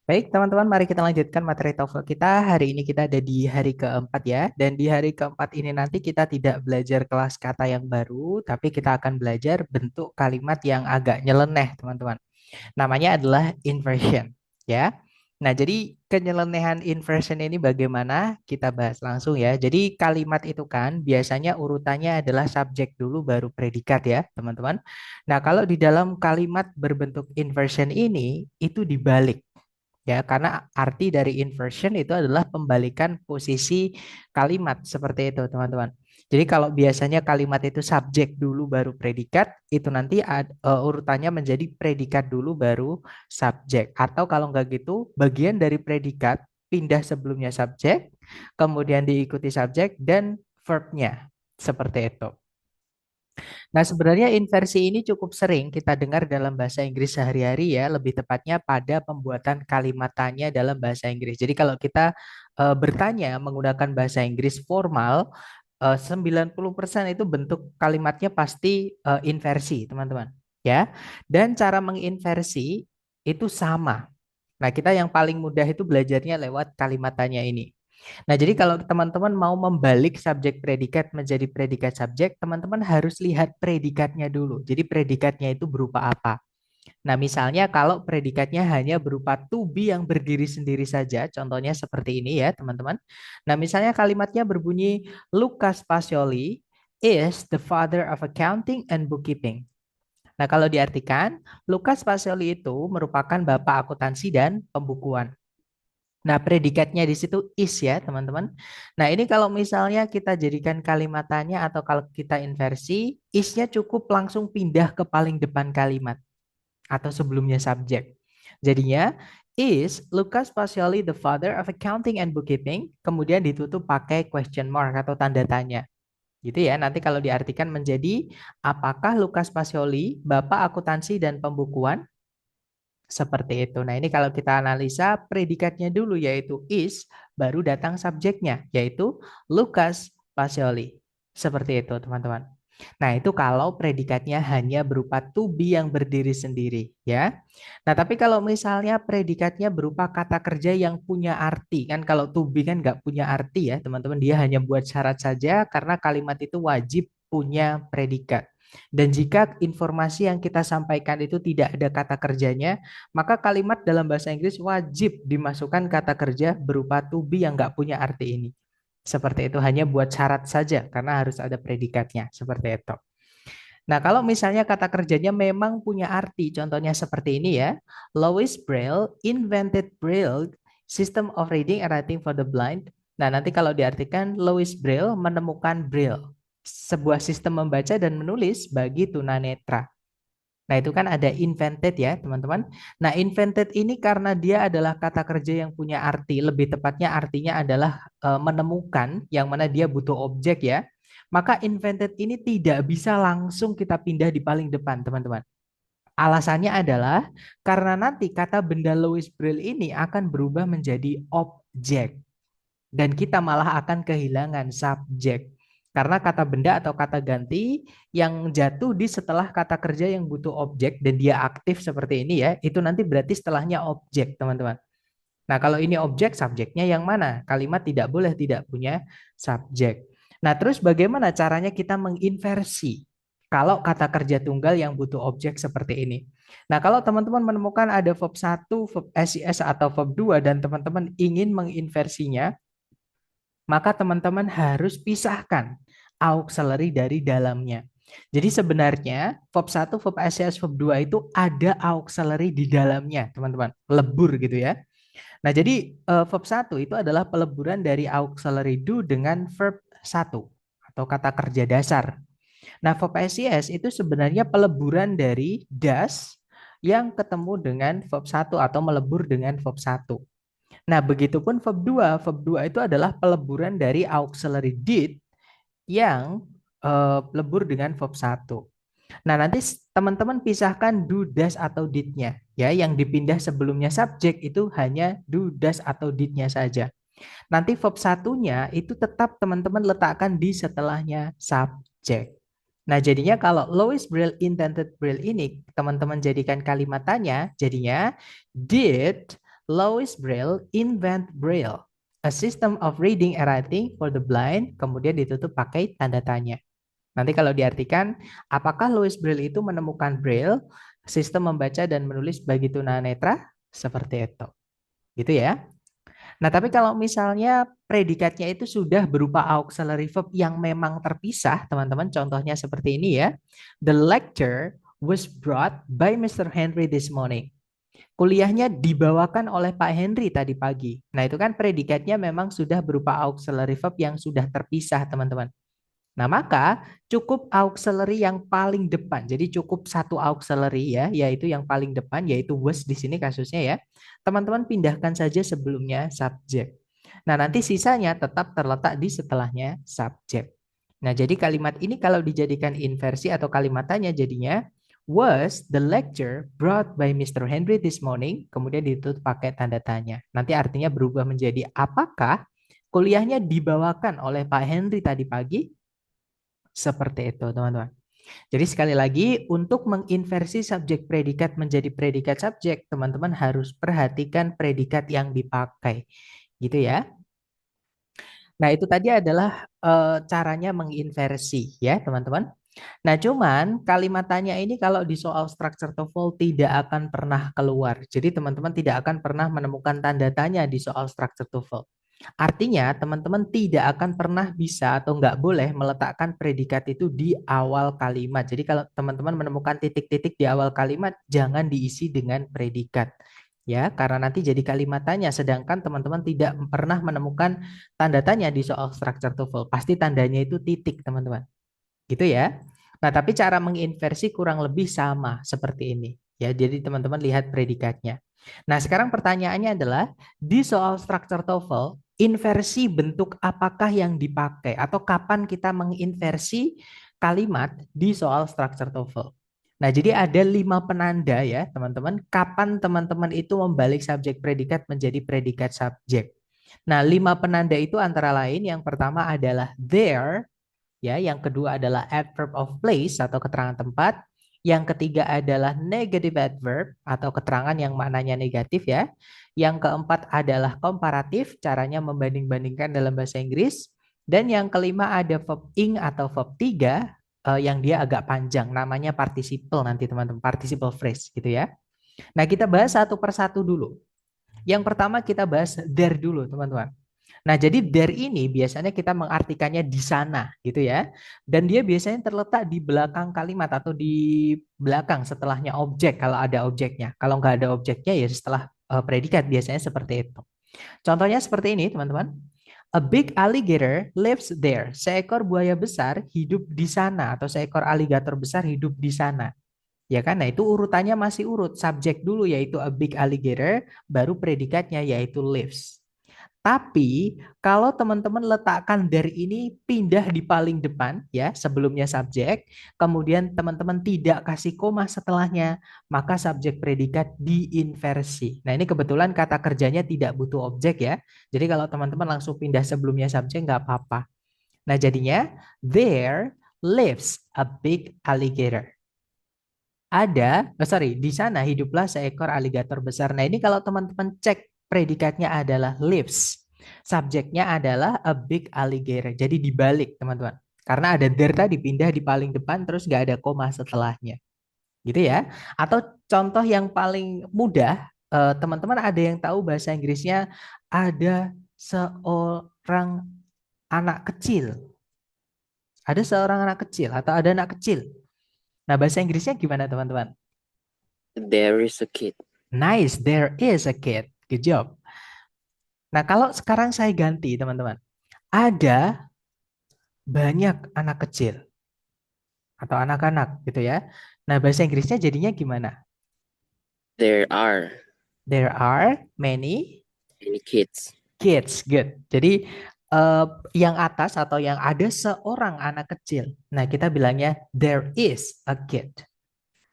Baik, teman-teman, mari kita lanjutkan materi TOEFL kita. Hari ini kita ada di hari keempat ya. Dan di hari keempat ini nanti kita tidak belajar kelas kata yang baru, tapi kita akan belajar bentuk kalimat yang agak nyeleneh, teman-teman. Namanya adalah inversion, ya. Nah, jadi kenyelenehan inversion ini bagaimana? Kita bahas langsung ya. Jadi kalimat itu kan biasanya urutannya adalah subjek dulu baru predikat ya, teman-teman. Nah, kalau di dalam kalimat berbentuk inversion ini itu dibalik. Ya, karena arti dari inversion itu adalah pembalikan posisi kalimat seperti itu, teman-teman. Jadi kalau biasanya kalimat itu subjek dulu baru predikat, itu nanti urutannya menjadi predikat dulu baru subjek. Atau kalau nggak gitu, bagian dari predikat pindah sebelumnya subjek, kemudian diikuti subjek dan verbnya. Seperti itu. Nah, sebenarnya inversi ini cukup sering kita dengar dalam bahasa Inggris sehari-hari ya, lebih tepatnya pada pembuatan kalimat tanya dalam bahasa Inggris. Jadi kalau kita bertanya menggunakan bahasa Inggris formal, 90% itu bentuk kalimatnya pasti inversi, teman-teman. Ya. Dan cara menginversi itu sama. Nah, kita yang paling mudah itu belajarnya lewat kalimat tanya ini. Nah, jadi kalau teman-teman mau membalik subjek predikat menjadi predikat subjek, teman-teman harus lihat predikatnya dulu. Jadi predikatnya itu berupa apa? Nah, misalnya kalau predikatnya hanya berupa to be yang berdiri sendiri saja, contohnya seperti ini ya, teman-teman. Nah, misalnya kalimatnya berbunyi Lucas Pacioli is the father of accounting and bookkeeping. Nah, kalau diartikan, Lucas Pacioli itu merupakan bapak akuntansi dan pembukuan. Nah, predikatnya di situ is ya, teman-teman. Nah, ini kalau misalnya kita jadikan kalimat tanya atau kalau kita inversi, isnya cukup langsung pindah ke paling depan kalimat atau sebelumnya subjek. Jadinya, is Lucas Pacioli the father of accounting and bookkeeping? Kemudian ditutup pakai question mark atau tanda tanya. Gitu ya, nanti kalau diartikan menjadi, apakah Lucas Pacioli bapak akuntansi dan pembukuan? Seperti itu. Nah, ini kalau kita analisa predikatnya dulu yaitu is, baru datang subjeknya yaitu Lucas Pacioli. Seperti itu, teman-teman. Nah, itu kalau predikatnya hanya berupa to be yang berdiri sendiri, ya. Nah, tapi kalau misalnya predikatnya berupa kata kerja yang punya arti, kan kalau to be kan nggak punya arti ya, teman-teman. Dia hanya buat syarat saja karena kalimat itu wajib punya predikat. Dan jika informasi yang kita sampaikan itu tidak ada kata kerjanya, maka kalimat dalam bahasa Inggris wajib dimasukkan kata kerja berupa to be yang nggak punya arti ini. Seperti itu hanya buat syarat saja karena harus ada predikatnya. Seperti itu. Nah, kalau misalnya kata kerjanya memang punya arti, contohnya seperti ini ya. Louis Braille invented Braille system of reading and writing for the blind. Nah, nanti kalau diartikan Louis Braille menemukan Braille, sebuah sistem membaca dan menulis bagi tunanetra. Nah, itu kan ada invented ya, teman-teman. Nah, invented ini karena dia adalah kata kerja yang punya arti, lebih tepatnya artinya adalah menemukan, yang mana dia butuh objek ya. Maka invented ini tidak bisa langsung kita pindah di paling depan, teman-teman. Alasannya adalah karena nanti kata benda Louis Braille ini akan berubah menjadi objek dan kita malah akan kehilangan subjek. Karena kata benda atau kata ganti yang jatuh di setelah kata kerja yang butuh objek dan dia aktif seperti ini ya, itu nanti berarti setelahnya objek, teman-teman. Nah, kalau ini objek, subjeknya yang mana? Kalimat tidak boleh tidak punya subjek. Nah, terus bagaimana caranya kita menginversi kalau kata kerja tunggal yang butuh objek seperti ini? Nah, kalau teman-teman menemukan ada verb 1, verb SIS atau verb 2 dan teman-teman ingin menginversinya, maka teman-teman harus pisahkan auxiliary dari dalamnya. Jadi sebenarnya verb 1, verb SCS, verb 2 itu ada auxiliary di dalamnya, teman-teman. Lebur gitu ya. Nah, jadi verb 1 itu adalah peleburan dari auxiliary do dengan verb 1 atau kata kerja dasar. Nah, verb SCS itu sebenarnya peleburan dari does yang ketemu dengan verb 1 atau melebur dengan verb 1. Nah, begitupun verb 2. Verb 2 itu adalah peleburan dari auxiliary did yang lebur dengan verb 1. Nah, nanti teman-teman pisahkan do, does, atau did-nya. Ya, yang dipindah sebelumnya subjek itu hanya do, does, atau did-nya saja. Nanti verb satunya itu tetap teman-teman letakkan di setelahnya subjek. Nah, jadinya kalau Louis Braille invented Braille ini, teman-teman jadikan kalimat tanya, jadinya did Louis Braille invent Braille, a system of reading and writing for the blind, kemudian ditutup pakai tanda tanya. Nanti kalau diartikan, apakah Louis Braille itu menemukan Braille, sistem membaca dan menulis bagi tunanetra? Seperti itu. Gitu ya. Nah, tapi kalau misalnya predikatnya itu sudah berupa auxiliary verb yang memang terpisah, teman-teman, contohnya seperti ini ya. The lecture was brought by Mr. Henry this morning. Kuliahnya dibawakan oleh Pak Henry tadi pagi. Nah, itu kan predikatnya memang sudah berupa auxiliary verb yang sudah terpisah, teman-teman. Nah, maka cukup auxiliary yang paling depan. Jadi cukup satu auxiliary ya, yaitu yang paling depan, yaitu was di sini kasusnya ya. Teman-teman pindahkan saja sebelumnya subjek. Nah, nanti sisanya tetap terletak di setelahnya subjek. Nah, jadi kalimat ini kalau dijadikan inversi atau kalimat tanya jadinya was the lecture brought by Mr. Henry this morning, kemudian ditutup pakai tanda tanya. Nanti artinya berubah menjadi apakah kuliahnya dibawakan oleh Pak Henry tadi pagi? Seperti itu, teman-teman. Jadi sekali lagi, untuk menginversi subjek predikat menjadi predikat subjek, teman-teman harus perhatikan predikat yang dipakai. Gitu ya. Nah, itu tadi adalah caranya menginversi ya, teman-teman. Nah, cuman kalimat tanya ini kalau di soal structure TOEFL tidak akan pernah keluar. Jadi teman-teman tidak akan pernah menemukan tanda tanya di soal structure TOEFL. Artinya teman-teman tidak akan pernah bisa atau nggak boleh meletakkan predikat itu di awal kalimat. Jadi kalau teman-teman menemukan titik-titik di awal kalimat, jangan diisi dengan predikat. Ya, karena nanti jadi kalimat tanya. Sedangkan teman-teman tidak pernah menemukan tanda tanya di soal structure TOEFL. Pasti tandanya itu titik, teman-teman. Gitu ya. Nah, tapi cara menginversi kurang lebih sama seperti ini. Ya, jadi teman-teman lihat predikatnya. Nah, sekarang pertanyaannya adalah di soal structure TOEFL, inversi bentuk apakah yang dipakai atau kapan kita menginversi kalimat di soal structure TOEFL. Nah, jadi ada 5 penanda ya, teman-teman. Kapan teman-teman itu membalik subjek predikat menjadi predikat subjek. Nah, 5 penanda itu antara lain yang pertama adalah there, ya, yang kedua adalah adverb of place atau keterangan tempat. Yang ketiga adalah negative adverb atau keterangan yang maknanya negatif ya. Yang keempat adalah komparatif, caranya membanding-bandingkan dalam bahasa Inggris. Dan yang kelima ada verb ing atau verb 3 yang dia agak panjang, namanya participle nanti teman-teman, participle phrase gitu ya. Nah, kita bahas satu persatu dulu. Yang pertama kita bahas there dulu, teman-teman. Nah, jadi there ini biasanya kita mengartikannya di sana gitu ya. Dan dia biasanya terletak di belakang kalimat atau di belakang setelahnya objek kalau ada objeknya. Kalau nggak ada objeknya ya setelah predikat biasanya seperti itu. Contohnya seperti ini, teman-teman. A big alligator lives there. Seekor buaya besar hidup di sana atau seekor aligator besar hidup di sana. Ya kan? Nah, itu urutannya masih urut. Subjek dulu yaitu a big alligator, baru predikatnya yaitu lives. Tapi kalau teman-teman letakkan dari ini pindah di paling depan ya, sebelumnya subjek, kemudian teman-teman tidak kasih koma setelahnya, maka subjek predikat diinversi. Nah, ini kebetulan kata kerjanya tidak butuh objek ya. Jadi kalau teman-teman langsung pindah sebelumnya subjek nggak apa-apa. Nah, jadinya there lives a big alligator. Di sana hiduplah seekor aligator besar. Nah, ini kalau teman-teman cek predikatnya adalah lives. Subjeknya adalah a big alligator. Jadi dibalik, teman-teman. Karena ada there tadi pindah di paling depan terus nggak ada koma setelahnya. Gitu ya. Atau contoh yang paling mudah, teman-teman ada yang tahu bahasa Inggrisnya ada seorang anak kecil. Ada seorang anak kecil atau ada anak kecil. Nah, bahasa Inggrisnya gimana, teman-teman? There is a kid. Nice, there is a kid. Good job. Nah, kalau sekarang saya ganti, teman-teman. Ada banyak anak kecil atau anak-anak gitu ya. Nah, bahasa Inggrisnya jadinya gimana? There are There are many many kids. kids. Good. Jadi yang atas atau yang ada seorang anak kecil. Nah, kita bilangnya there is a kid.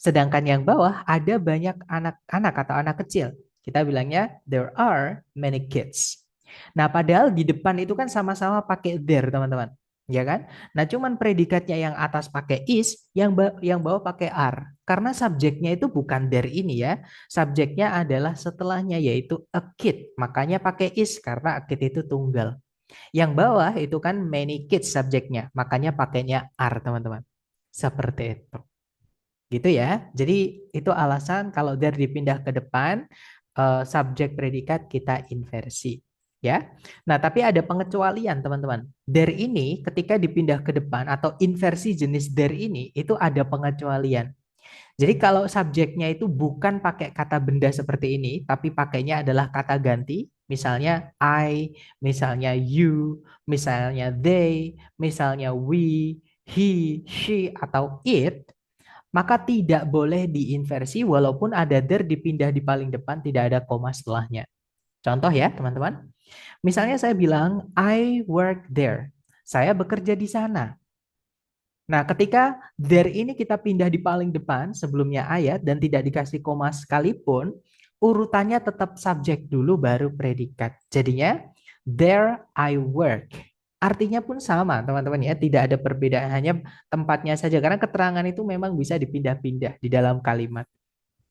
Sedangkan yang bawah ada banyak anak-anak atau anak kecil. Kita bilangnya there are many kids. Nah, padahal di depan itu kan sama-sama pakai there, teman-teman. ya kan? Nah, cuman predikatnya yang atas pakai is, yang bawah pakai are. Karena subjeknya itu bukan there ini ya. Subjeknya adalah setelahnya yaitu a kid. Makanya pakai is karena a kid itu tunggal. Yang bawah itu kan many kids subjeknya. Makanya pakainya are, teman-teman. Seperti itu. Gitu ya. Jadi itu alasan kalau there dipindah ke depan, subjek predikat kita inversi. Ya. Nah, tapi ada pengecualian, teman-teman. There ini ketika dipindah ke depan atau inversi jenis there ini itu ada pengecualian. Jadi kalau subjeknya itu bukan pakai kata benda seperti ini, tapi pakainya adalah kata ganti, misalnya I, misalnya you, misalnya they, misalnya we, he, she, atau it, maka tidak boleh diinversi walaupun ada there dipindah di paling depan, tidak ada koma setelahnya. Contoh ya, teman-teman. Misalnya saya bilang, I work there. Saya bekerja di sana. Nah, ketika there ini kita pindah di paling depan sebelumnya ayat dan tidak dikasih koma sekalipun, urutannya tetap subjek dulu baru predikat. Jadinya, there I work. Artinya pun sama, teman-teman ya. Tidak ada perbedaan, hanya tempatnya saja. Karena keterangan itu memang bisa dipindah-pindah di dalam kalimat.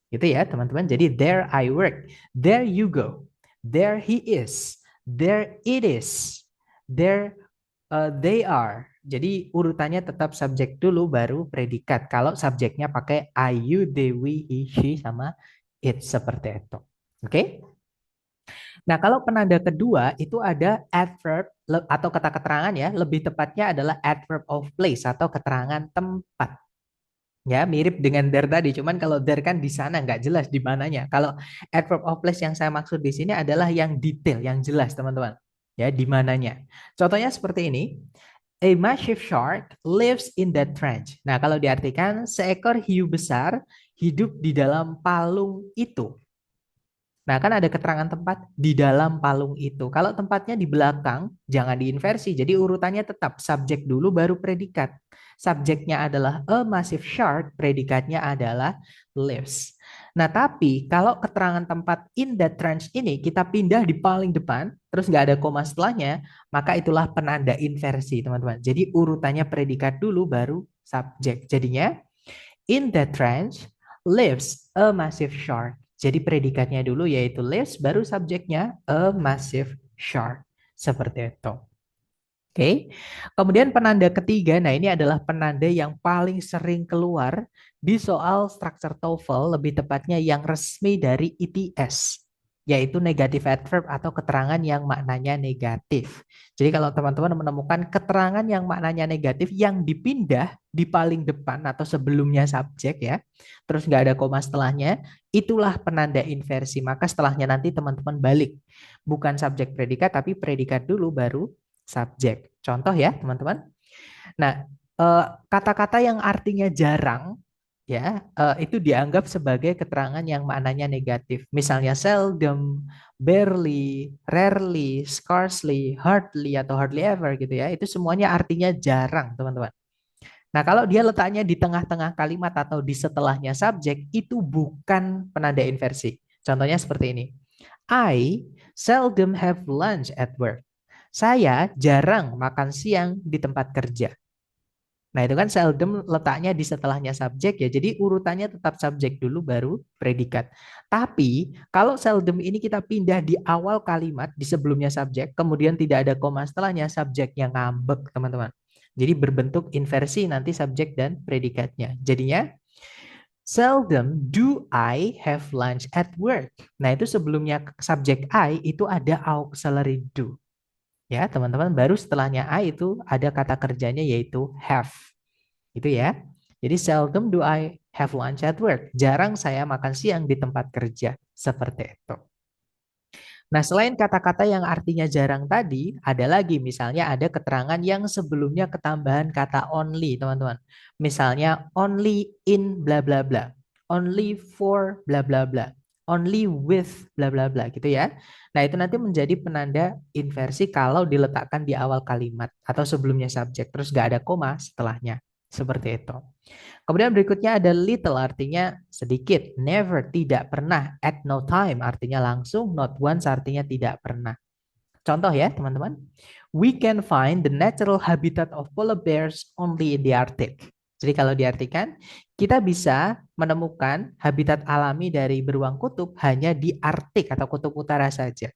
Gitu ya, teman-teman. Jadi, there I work. There you go. There he is. There it is. There they are. Jadi urutannya tetap subjek dulu baru predikat. Kalau subjeknya pakai I, you, they, we, he, she, sama it seperti itu. Oke? Nah, kalau penanda kedua itu ada adverb atau kata keterangan ya, lebih tepatnya adalah adverb of place atau keterangan tempat. Ya, mirip dengan there tadi, cuman kalau there kan di sana nggak jelas di mananya. Kalau adverb of place yang saya maksud di sini adalah yang detail, yang jelas, teman-teman. Ya, di mananya. Contohnya seperti ini. A massive shark lives in that trench. Nah, kalau diartikan seekor hiu besar hidup di dalam palung itu. Nah, kan ada keterangan tempat di dalam palung itu. Kalau tempatnya di belakang, jangan diinversi. Jadi urutannya tetap subjek dulu baru predikat. Subjeknya adalah a massive shark, predikatnya adalah lives. Nah, tapi kalau keterangan tempat in that trench ini kita pindah di paling depan, terus nggak ada koma setelahnya, maka itulah penanda inversi, teman-teman. Jadi urutannya predikat dulu baru subjek. Jadinya in that trench lives a massive shark. Jadi predikatnya dulu yaitu lives, baru subjeknya a massive shark. Seperti itu. Oke. Kemudian penanda ketiga, nah ini adalah penanda yang paling sering keluar di soal structure TOEFL, lebih tepatnya yang resmi dari ITS, yaitu negative adverb atau keterangan yang maknanya negatif. Jadi kalau teman-teman menemukan keterangan yang maknanya negatif yang dipindah di paling depan atau sebelumnya subjek ya, terus nggak ada koma setelahnya, itulah penanda inversi. Maka setelahnya nanti teman-teman balik. Bukan subjek predikat, tapi predikat dulu baru subjek. Contoh ya, teman-teman. Nah, kata-kata yang artinya jarang ya, itu dianggap sebagai keterangan yang maknanya negatif. Misalnya seldom, barely, rarely, scarcely, hardly atau hardly ever gitu ya. Itu semuanya artinya jarang, teman-teman. Nah, kalau dia letaknya di tengah-tengah kalimat atau di setelahnya subjek, itu bukan penanda inversi. Contohnya seperti ini. I seldom have lunch at work. Saya jarang makan siang di tempat kerja. Nah, itu kan seldom letaknya di setelahnya subjek ya. Jadi urutannya tetap subjek dulu baru predikat. Tapi kalau seldom ini kita pindah di awal kalimat di sebelumnya subjek, kemudian tidak ada koma setelahnya, subjeknya ngambek, teman-teman. Jadi berbentuk inversi nanti subjek dan predikatnya. Jadinya seldom do I have lunch at work. Nah, itu sebelumnya subjek I itu ada auxiliary do. Ya, teman-teman, baru setelahnya I itu ada kata kerjanya yaitu have. Itu ya. Jadi seldom do I have lunch at work. Jarang saya makan siang di tempat kerja. Seperti itu. Nah, selain kata-kata yang artinya jarang tadi, ada lagi misalnya ada keterangan yang sebelumnya ketambahan kata only, teman-teman. Misalnya only in bla bla bla, only for bla bla bla, only with bla bla bla gitu ya. Nah, itu nanti menjadi penanda inversi kalau diletakkan di awal kalimat atau sebelumnya subjek terus gak ada koma setelahnya. Seperti itu. Kemudian berikutnya ada little artinya sedikit, never tidak pernah, at no time artinya langsung, not once artinya tidak pernah. Contoh ya teman-teman. We can find the natural habitat of polar bears only in the Arctic. Jadi kalau diartikan, kita bisa menemukan habitat alami dari beruang kutub hanya di Arktik atau kutub utara saja.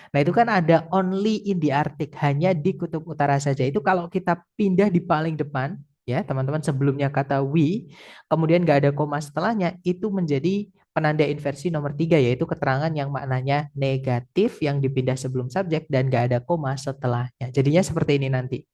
Nah, itu kan ada only in the Arctic, hanya di kutub utara saja. Itu kalau kita pindah di paling depan, ya teman-teman, sebelumnya kata we, kemudian nggak ada koma setelahnya, itu menjadi penanda inversi nomor 3, yaitu keterangan yang maknanya negatif yang dipindah sebelum subjek dan nggak ada koma setelahnya. Jadinya seperti ini nanti.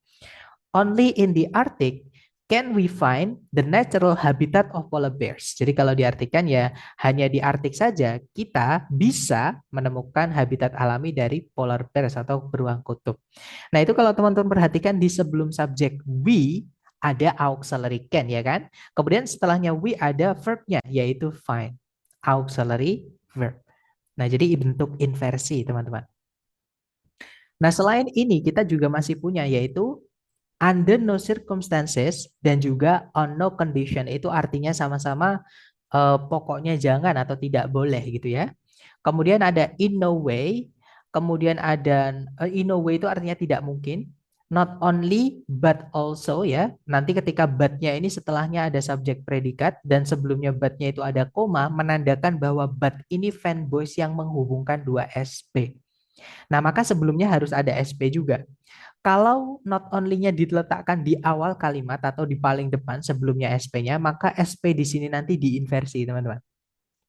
Only in the Arctic can we find the natural habitat of polar bears. Jadi kalau diartikan ya hanya di Arktik saja kita bisa menemukan habitat alami dari polar bears atau beruang kutub. Nah itu kalau teman-teman perhatikan di sebelum subjek we ada auxiliary can ya kan. Kemudian setelahnya we ada verbnya yaitu find. Auxiliary verb. Nah jadi bentuk inversi teman-teman. Nah selain ini kita juga masih punya yaitu under no circumstances dan juga on no condition itu artinya sama-sama pokoknya jangan atau tidak boleh gitu ya. Kemudian ada in no way, kemudian ada in no way itu artinya tidak mungkin. Not only but also ya. Nanti ketika but-nya ini setelahnya ada subjek predikat dan sebelumnya but-nya itu ada koma menandakan bahwa but ini fanboys yang menghubungkan dua SP. Nah, maka sebelumnya harus ada SP juga. Kalau not only-nya diletakkan di awal kalimat atau di paling depan sebelumnya SP-nya, maka SP di sini nanti diinversi, teman-teman.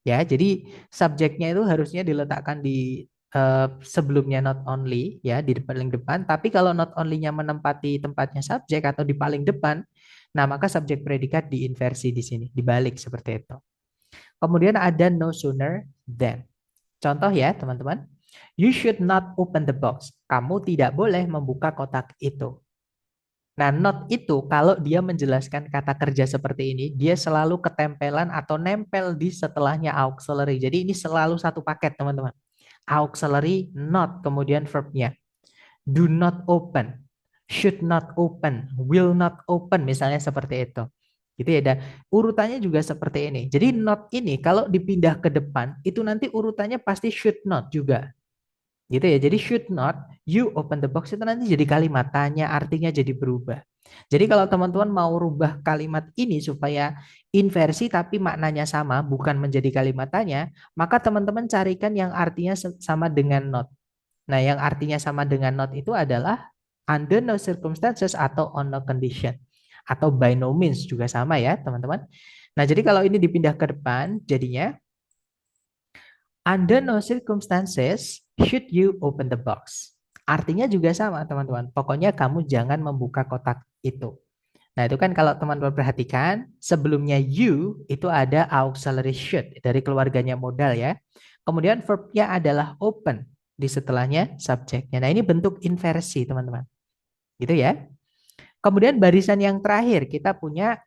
Ya, jadi subjeknya itu harusnya diletakkan di sebelumnya not only ya di paling depan, tapi kalau not only-nya menempati tempatnya subjek atau di paling depan, nah maka subjek predikat diinversi di sini, dibalik seperti itu. Kemudian ada no sooner than. Contoh ya, teman-teman. You should not open the box. Kamu tidak boleh membuka kotak itu. Nah, not itu kalau dia menjelaskan kata kerja seperti ini, dia selalu ketempelan atau nempel di setelahnya auxiliary. Jadi ini selalu satu paket, teman-teman. Auxiliary, not, kemudian verbnya. Do not open, should not open, will not open, misalnya seperti itu. Gitu ya, dan urutannya juga seperti ini. Jadi not ini kalau dipindah ke depan, itu nanti urutannya pasti should not juga. Gitu ya. Jadi should not you open the box itu nanti jadi kalimat tanya artinya jadi berubah. Jadi kalau teman-teman mau rubah kalimat ini supaya inversi tapi maknanya sama bukan menjadi kalimat tanya, maka teman-teman carikan yang artinya sama dengan not. Nah, yang artinya sama dengan not itu adalah under no circumstances atau on no condition. Atau by no means juga sama ya, teman-teman. Nah, jadi kalau ini dipindah ke depan, jadinya under no circumstances should you open the box. Artinya juga sama, teman-teman. Pokoknya kamu jangan membuka kotak itu. Nah, itu kan kalau teman-teman perhatikan, sebelumnya you itu ada auxiliary should dari keluarganya modal ya. Kemudian verbnya adalah open di setelahnya subjeknya. Nah, ini bentuk inversi, teman-teman. Gitu ya. Kemudian barisan yang terakhir kita punya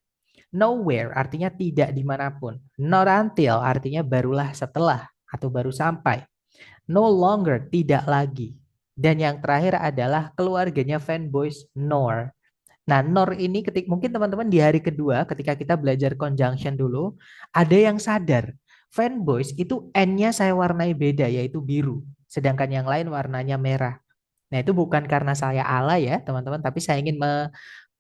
nowhere artinya tidak dimanapun. Not until artinya barulah setelah atau baru sampai. No longer tidak lagi. Dan yang terakhir adalah keluarganya fanboys nor. Nah, nor ini mungkin teman-teman di hari kedua ketika kita belajar conjunction dulu, ada yang sadar. Fanboys itu N-nya saya warnai beda yaitu biru, sedangkan yang lain warnanya merah. Nah, itu bukan karena saya alay ya, teman-teman, tapi saya ingin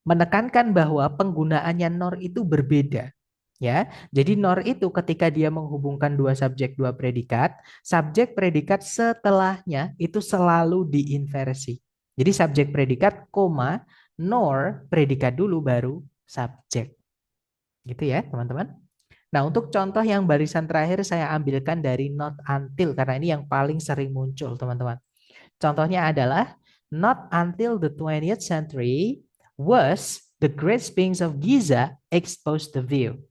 menekankan bahwa penggunaannya nor itu berbeda. Ya, jadi nor itu ketika dia menghubungkan dua subjek dua predikat, subjek predikat setelahnya itu selalu diinversi. Jadi subjek predikat koma nor predikat dulu baru subjek. Gitu ya, teman-teman. Nah, untuk contoh yang barisan terakhir saya ambilkan dari not until karena ini yang paling sering muncul, teman-teman. Contohnya adalah not until the 20th century was the Great Sphinx of Giza exposed to view.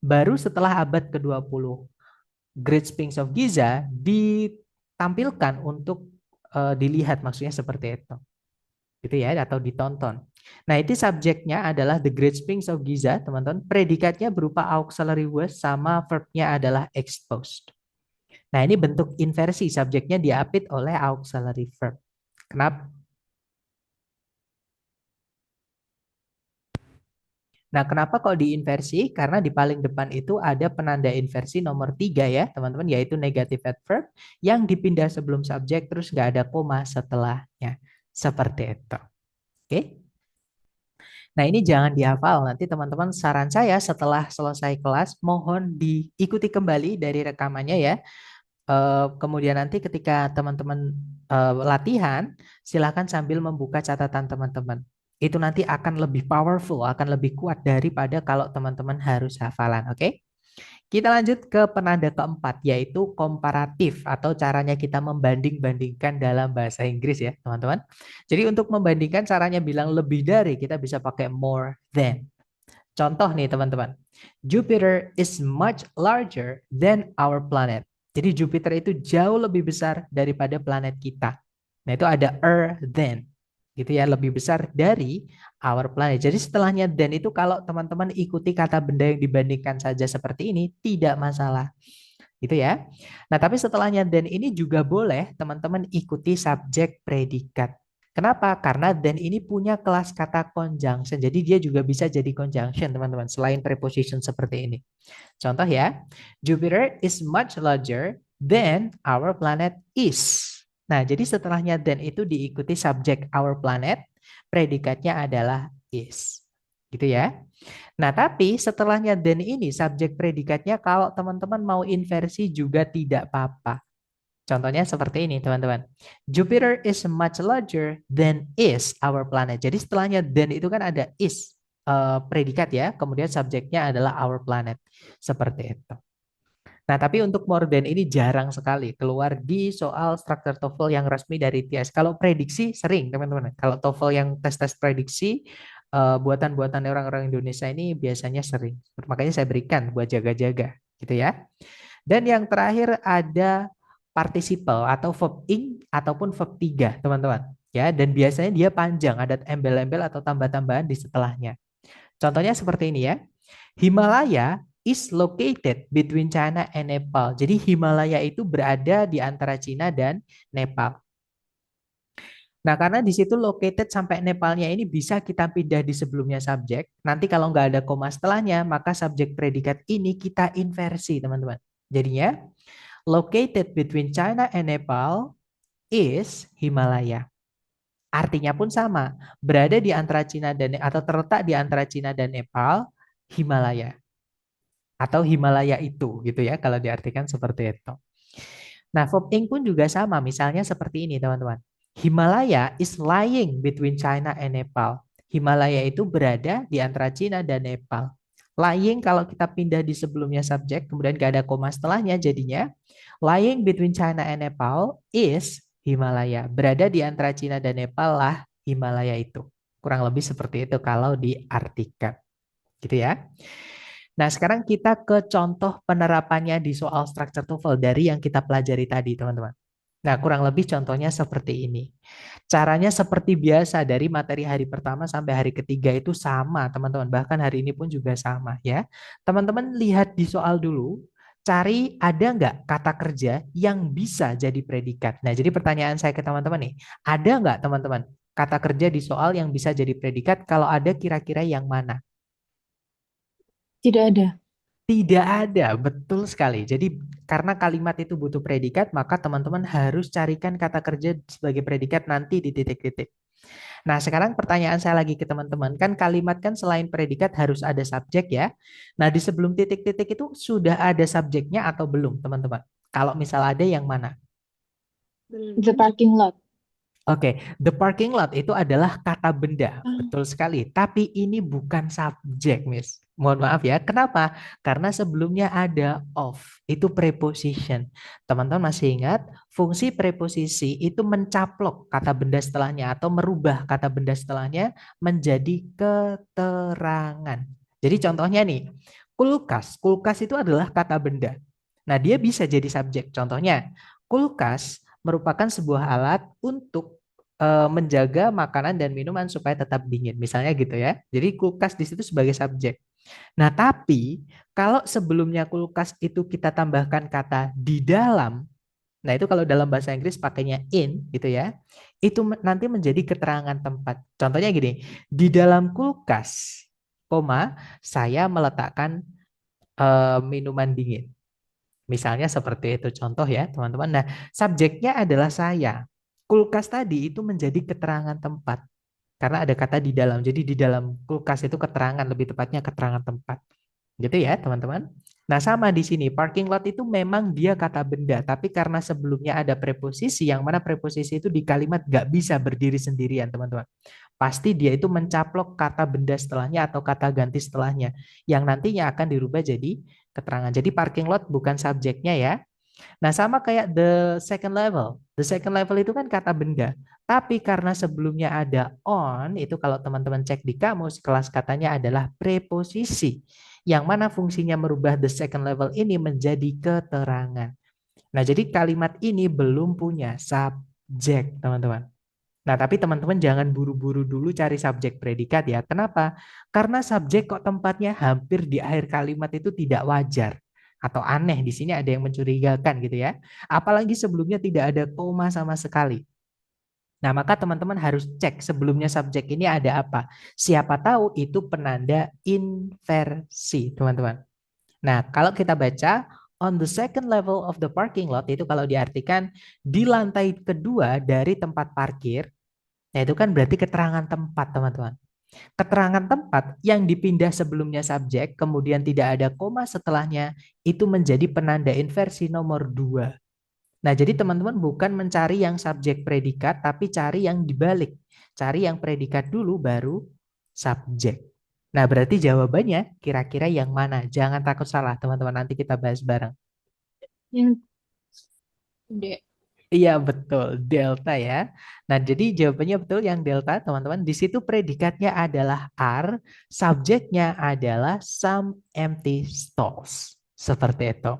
Baru setelah abad ke-20, Great Sphinx of Giza ditampilkan untuk dilihat, maksudnya seperti itu. Gitu ya, atau ditonton. Nah, itu subjeknya adalah the Great Sphinx of Giza, teman-teman. Predikatnya berupa auxiliary was sama verbnya adalah exposed. Nah, ini bentuk inversi, subjeknya diapit oleh auxiliary verb. Kenapa? Nah, kenapa kok diinversi? Karena di paling depan itu ada penanda inversi nomor 3 ya, teman-teman, yaitu negative adverb yang dipindah sebelum subjek terus nggak ada koma setelahnya. Seperti itu. Oke. Nah, ini jangan dihafal. Nanti teman-teman saran saya setelah selesai kelas mohon diikuti kembali dari rekamannya ya. Kemudian nanti ketika teman-teman latihan, silakan sambil membuka catatan teman-teman. Itu nanti akan lebih powerful, akan lebih kuat daripada kalau teman-teman harus hafalan, oke? Kita lanjut ke penanda keempat, yaitu komparatif atau caranya kita membanding-bandingkan dalam bahasa Inggris ya, teman-teman. Jadi untuk membandingkan caranya bilang lebih dari, kita bisa pakai more than. Contoh nih teman-teman, Jupiter is much larger than our planet. Jadi Jupiter itu jauh lebih besar daripada planet kita. Nah itu ada than, gitu ya, lebih besar dari our planet. Jadi setelahnya than itu kalau teman-teman ikuti kata benda yang dibandingkan saja seperti ini, tidak masalah. Gitu ya. Nah tapi setelahnya than ini juga boleh teman-teman ikuti subjek predikat. Kenapa? Karena then ini punya kelas kata conjunction. Jadi dia juga bisa jadi conjunction, teman-teman, selain preposition seperti ini. Contoh ya, Jupiter is much larger than our planet is. Nah, jadi setelahnya then itu diikuti subjek our planet, predikatnya adalah is. Gitu ya. Nah, tapi setelahnya then ini subjek predikatnya kalau teman-teman mau inversi juga tidak apa-apa. Contohnya seperti ini, teman-teman. Jupiter is much larger than is our planet. Jadi setelahnya than itu kan ada is predikat ya, kemudian subjeknya adalah our planet. Seperti itu. Nah, tapi untuk more than ini jarang sekali keluar di soal struktur TOEFL yang resmi dari ITS. Kalau prediksi sering, teman-teman. Kalau TOEFL yang tes-tes prediksi buatan-buatan orang-orang Indonesia ini biasanya sering. Makanya saya berikan buat jaga-jaga, gitu ya. Dan yang terakhir ada participle atau verb ing ataupun verb 3, teman-teman. Ya, dan biasanya dia panjang, ada embel-embel atau tambah-tambahan di setelahnya. Contohnya seperti ini ya. Himalaya is located between China and Nepal. Jadi Himalaya itu berada di antara Cina dan Nepal. Nah, karena di situ located sampai Nepalnya ini bisa kita pindah di sebelumnya subjek. Nanti kalau nggak ada koma setelahnya, maka subjek predikat ini kita inversi, teman-teman. Jadinya, located between China and Nepal is Himalaya. Artinya pun sama, berada di antara Cina dan atau terletak di antara Cina dan Nepal, Himalaya atau Himalaya itu gitu ya kalau diartikan seperti itu. Nah, verb ing pun juga sama, misalnya seperti ini teman-teman. Himalaya is lying between China and Nepal. Himalaya itu berada di antara Cina dan Nepal. Lying kalau kita pindah di sebelumnya subjek, kemudian gak ada koma setelahnya, jadinya lying between China and Nepal is Himalaya. Berada di antara Cina dan Nepal lah Himalaya itu. Kurang lebih seperti itu kalau diartikan. Gitu ya. Nah, sekarang kita ke contoh penerapannya di soal structure TOEFL dari yang kita pelajari tadi, teman-teman. Nah, kurang lebih contohnya seperti ini. Caranya seperti biasa dari materi hari pertama sampai hari ketiga itu sama, teman-teman. Bahkan hari ini pun juga sama ya. Teman-teman lihat di soal dulu, cari ada nggak kata kerja yang bisa jadi predikat. Nah, jadi pertanyaan saya ke teman-teman nih, ada nggak teman-teman kata kerja di soal yang bisa jadi predikat? Kalau ada kira-kira yang mana? Tidak ada. Tidak ada, betul sekali. Jadi karena kalimat itu butuh predikat, maka teman-teman harus carikan kata kerja sebagai predikat nanti di titik-titik. Nah, sekarang pertanyaan saya lagi ke teman-teman, kan kalimat kan selain predikat harus ada subjek ya. Nah, di sebelum titik-titik itu sudah ada subjeknya atau belum, teman-teman? Kalau misal ada yang mana? The parking lot. Oke, the parking lot itu adalah kata benda, betul sekali. Tapi ini bukan subjek, Miss. Mohon maaf ya. Kenapa? Karena sebelumnya ada of, itu preposition. Teman-teman masih ingat, fungsi preposisi itu mencaplok kata benda setelahnya atau merubah kata benda setelahnya menjadi keterangan. Jadi contohnya nih, kulkas. Kulkas itu adalah kata benda. Nah, dia bisa jadi subjek. Contohnya, kulkas merupakan sebuah alat untuk menjaga makanan dan minuman supaya tetap dingin. Misalnya gitu ya. Jadi kulkas di situ sebagai subjek. Nah, tapi kalau sebelumnya kulkas itu kita tambahkan kata di dalam, nah itu kalau dalam bahasa Inggris pakainya in gitu ya, itu nanti menjadi keterangan tempat. Contohnya gini, di dalam kulkas, koma, saya meletakkan minuman dingin. Misalnya seperti itu contoh ya teman-teman. Nah, subjeknya adalah saya. kulkas tadi itu menjadi keterangan tempat. Karena ada kata di dalam. Jadi di dalam kulkas itu keterangan, lebih tepatnya keterangan tempat. Gitu ya, teman-teman. Nah, sama di sini. Parking lot itu memang dia kata benda. Tapi karena sebelumnya ada preposisi, yang mana preposisi itu di kalimat nggak bisa berdiri sendirian, teman-teman. Pasti dia itu mencaplok kata benda setelahnya atau kata ganti setelahnya. Yang nantinya akan dirubah jadi keterangan. Jadi parking lot bukan subjeknya ya. Nah, sama kayak the second level. The second level itu kan kata benda. Tapi karena sebelumnya ada on, itu kalau teman-teman cek di kamus, kelas katanya adalah preposisi. Yang mana fungsinya merubah the second level ini menjadi keterangan. Nah, jadi kalimat ini belum punya subjek, teman-teman. Nah, tapi teman-teman jangan buru-buru dulu cari subjek predikat ya. Kenapa? Karena subjek kok tempatnya hampir di akhir kalimat itu tidak wajar atau aneh. Di sini ada yang mencurigakan gitu ya. Apalagi sebelumnya tidak ada koma sama sekali. Nah, maka teman-teman harus cek sebelumnya subjek ini ada apa. Siapa tahu itu penanda inversi, teman-teman. Nah, kalau kita baca on the second level of the parking lot itu kalau diartikan di lantai kedua dari tempat parkir. Nah, itu kan berarti keterangan tempat, teman-teman. Keterangan tempat yang dipindah sebelumnya subjek, kemudian tidak ada koma setelahnya, itu menjadi penanda inversi nomor 2. Nah, jadi teman-teman bukan mencari yang subjek predikat, tapi cari yang dibalik. Cari yang predikat dulu, baru subjek. Nah, berarti jawabannya kira-kira yang mana? Jangan takut salah, teman-teman. Nanti kita bahas bareng. Yang D. Iya betul, delta ya. Nah jadi jawabannya betul yang delta teman-teman. Di situ predikatnya adalah are, subjeknya adalah some empty stalls. Seperti itu.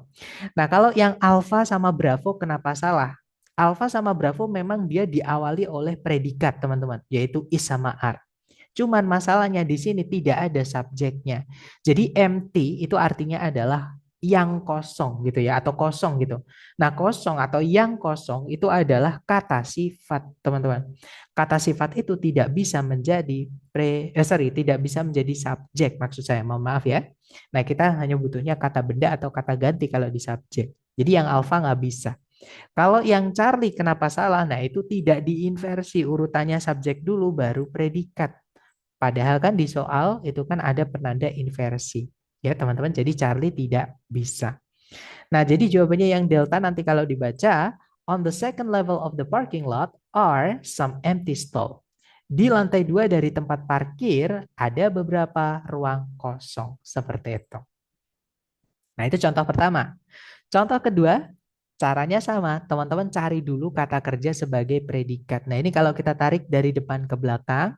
Nah kalau yang alpha sama bravo kenapa salah? Alpha sama bravo memang dia diawali oleh predikat teman-teman, yaitu is sama are. Cuman masalahnya di sini tidak ada subjeknya. Jadi empty itu artinya adalah yang kosong gitu ya atau kosong gitu. Nah, kosong atau yang kosong itu adalah kata sifat, teman-teman. Kata sifat itu tidak bisa menjadi tidak bisa menjadi subjek maksud saya. Mohon maaf ya. Nah, kita hanya butuhnya kata benda atau kata ganti kalau di subjek. Jadi yang alfa nggak bisa. Kalau yang Charlie kenapa salah? Nah, itu tidak diinversi urutannya subjek dulu baru predikat. Padahal kan di soal itu kan ada penanda inversi. Ya teman-teman, jadi Charlie tidak bisa. Nah, jadi jawabannya yang delta nanti kalau dibaca, on the second level of the parking lot are some empty stall. Di lantai 2 dari tempat parkir ada beberapa ruang kosong. Seperti itu. Nah, itu contoh pertama. Contoh kedua, caranya sama. Teman-teman cari dulu kata kerja sebagai predikat. Nah, ini kalau kita tarik dari depan ke belakang,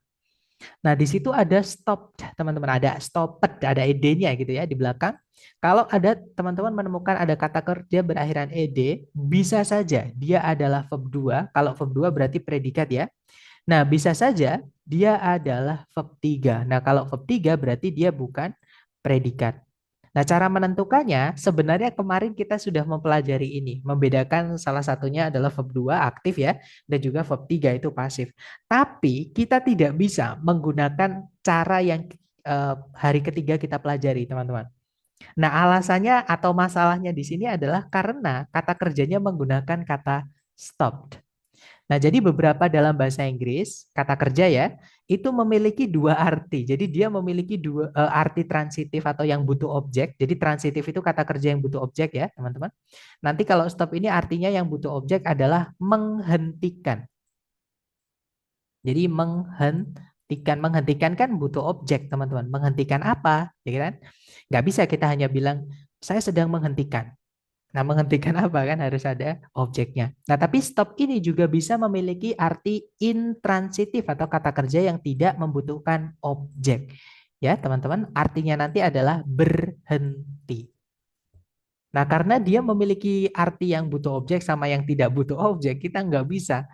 nah, di situ ada stop, teman-teman. Ada stopped, ada ed-nya gitu ya di belakang. Kalau ada teman-teman menemukan ada kata kerja berakhiran ed, bisa saja dia adalah verb 2. Kalau verb 2 berarti predikat ya. Nah, bisa saja dia adalah verb 3. Nah, kalau verb 3 berarti dia bukan predikat. Nah, cara menentukannya sebenarnya kemarin kita sudah mempelajari ini. Membedakan salah satunya adalah verb 2 aktif ya, dan juga verb 3 itu pasif. Tapi kita tidak bisa menggunakan cara yang hari ketiga kita pelajari, teman-teman. Nah, alasannya atau masalahnya di sini adalah karena kata kerjanya menggunakan kata stopped. Nah, jadi beberapa dalam bahasa Inggris, kata kerja ya, itu memiliki dua arti. Jadi dia memiliki dua arti transitif atau yang butuh objek. Jadi transitif itu kata kerja yang butuh objek ya, teman-teman. Nanti kalau stop ini artinya yang butuh objek adalah menghentikan. Jadi menghentikan kan butuh objek, teman-teman. Menghentikan apa? Ya kan? Nggak bisa kita hanya bilang, saya sedang menghentikan. Nah, menghentikan apa kan harus ada objeknya. Nah, tapi stop ini juga bisa memiliki arti intransitif atau kata kerja yang tidak membutuhkan objek. Ya, teman-teman, artinya nanti adalah berhenti. Nah, karena dia memiliki arti yang butuh objek sama yang tidak butuh objek, kita nggak bisa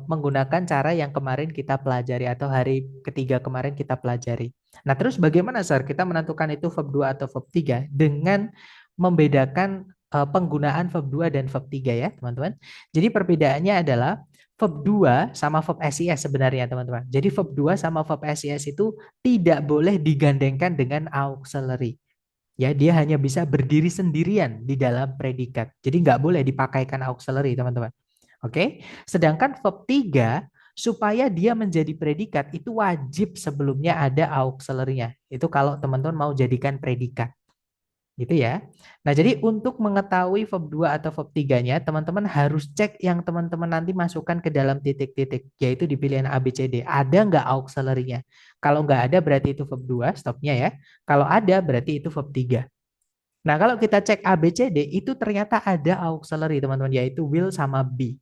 menggunakan cara yang kemarin kita pelajari atau hari ketiga kemarin kita pelajari. Nah, terus bagaimana Sir kita menentukan itu verb 2 atau verb 3 dengan membedakan penggunaan verb 2 dan verb 3 ya, teman-teman. Jadi perbedaannya adalah verb 2 sama verb SIS sebenarnya, teman-teman. Jadi verb 2 sama verb SIS itu tidak boleh digandengkan dengan auxiliary. Ya, dia hanya bisa berdiri sendirian di dalam predikat. Jadi nggak boleh dipakaikan auxiliary, teman-teman. Oke. Sedangkan verb 3 supaya dia menjadi predikat itu wajib sebelumnya ada auxiliary-nya. Itu kalau teman-teman mau jadikan predikat. Gitu ya. Nah, jadi untuk mengetahui verb 2 atau verb 3-nya, teman-teman harus cek yang teman-teman nanti masukkan ke dalam titik-titik, yaitu di pilihan A, B, C, D. Ada nggak auxiliary-nya? Kalau nggak ada, berarti itu verb 2, stopnya ya. Kalau ada, berarti itu verb 3. Nah, kalau kita cek A, B, C, D, itu ternyata ada auxiliary, teman-teman, yaitu will sama be.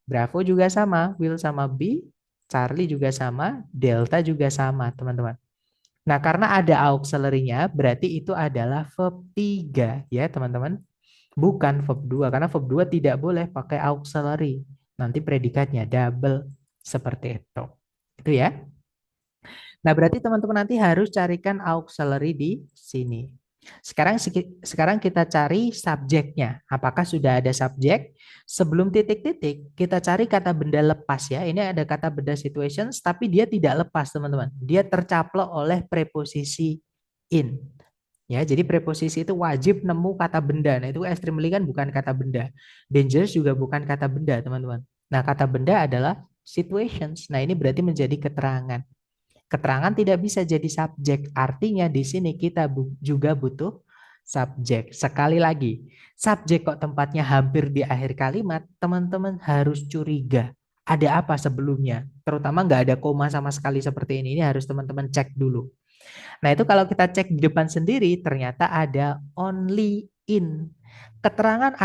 Bravo juga sama, will sama be. Charlie juga sama, delta juga sama, teman-teman. Nah, karena ada auxiliary-nya, berarti itu adalah verb 3 ya, teman-teman. Bukan verb 2, karena verb 2 tidak boleh pakai auxiliary. Nanti predikatnya double seperti itu. Itu ya. Nah, berarti teman-teman nanti harus carikan auxiliary di sini. Sekarang kita cari subjeknya. Apakah sudah ada subjek? Sebelum titik-titik, kita cari kata benda lepas ya. Ini ada kata benda situations, tapi dia tidak lepas, teman-teman. Dia tercaplok oleh preposisi in. Ya, jadi preposisi itu wajib nemu kata benda. Nah, itu extremely kan bukan kata benda. Dangerous juga bukan kata benda, teman-teman. Nah, kata benda adalah situations. Nah, ini berarti menjadi keterangan. Keterangan tidak bisa jadi subjek. Artinya di sini kita juga butuh subjek. Sekali lagi, subjek kok tempatnya hampir di akhir kalimat, teman-teman harus curiga. Ada apa sebelumnya? Terutama nggak ada koma sama sekali seperti ini. Ini harus teman-teman cek dulu. Nah, itu kalau kita cek di depan sendiri, ternyata ada only in. Keterangan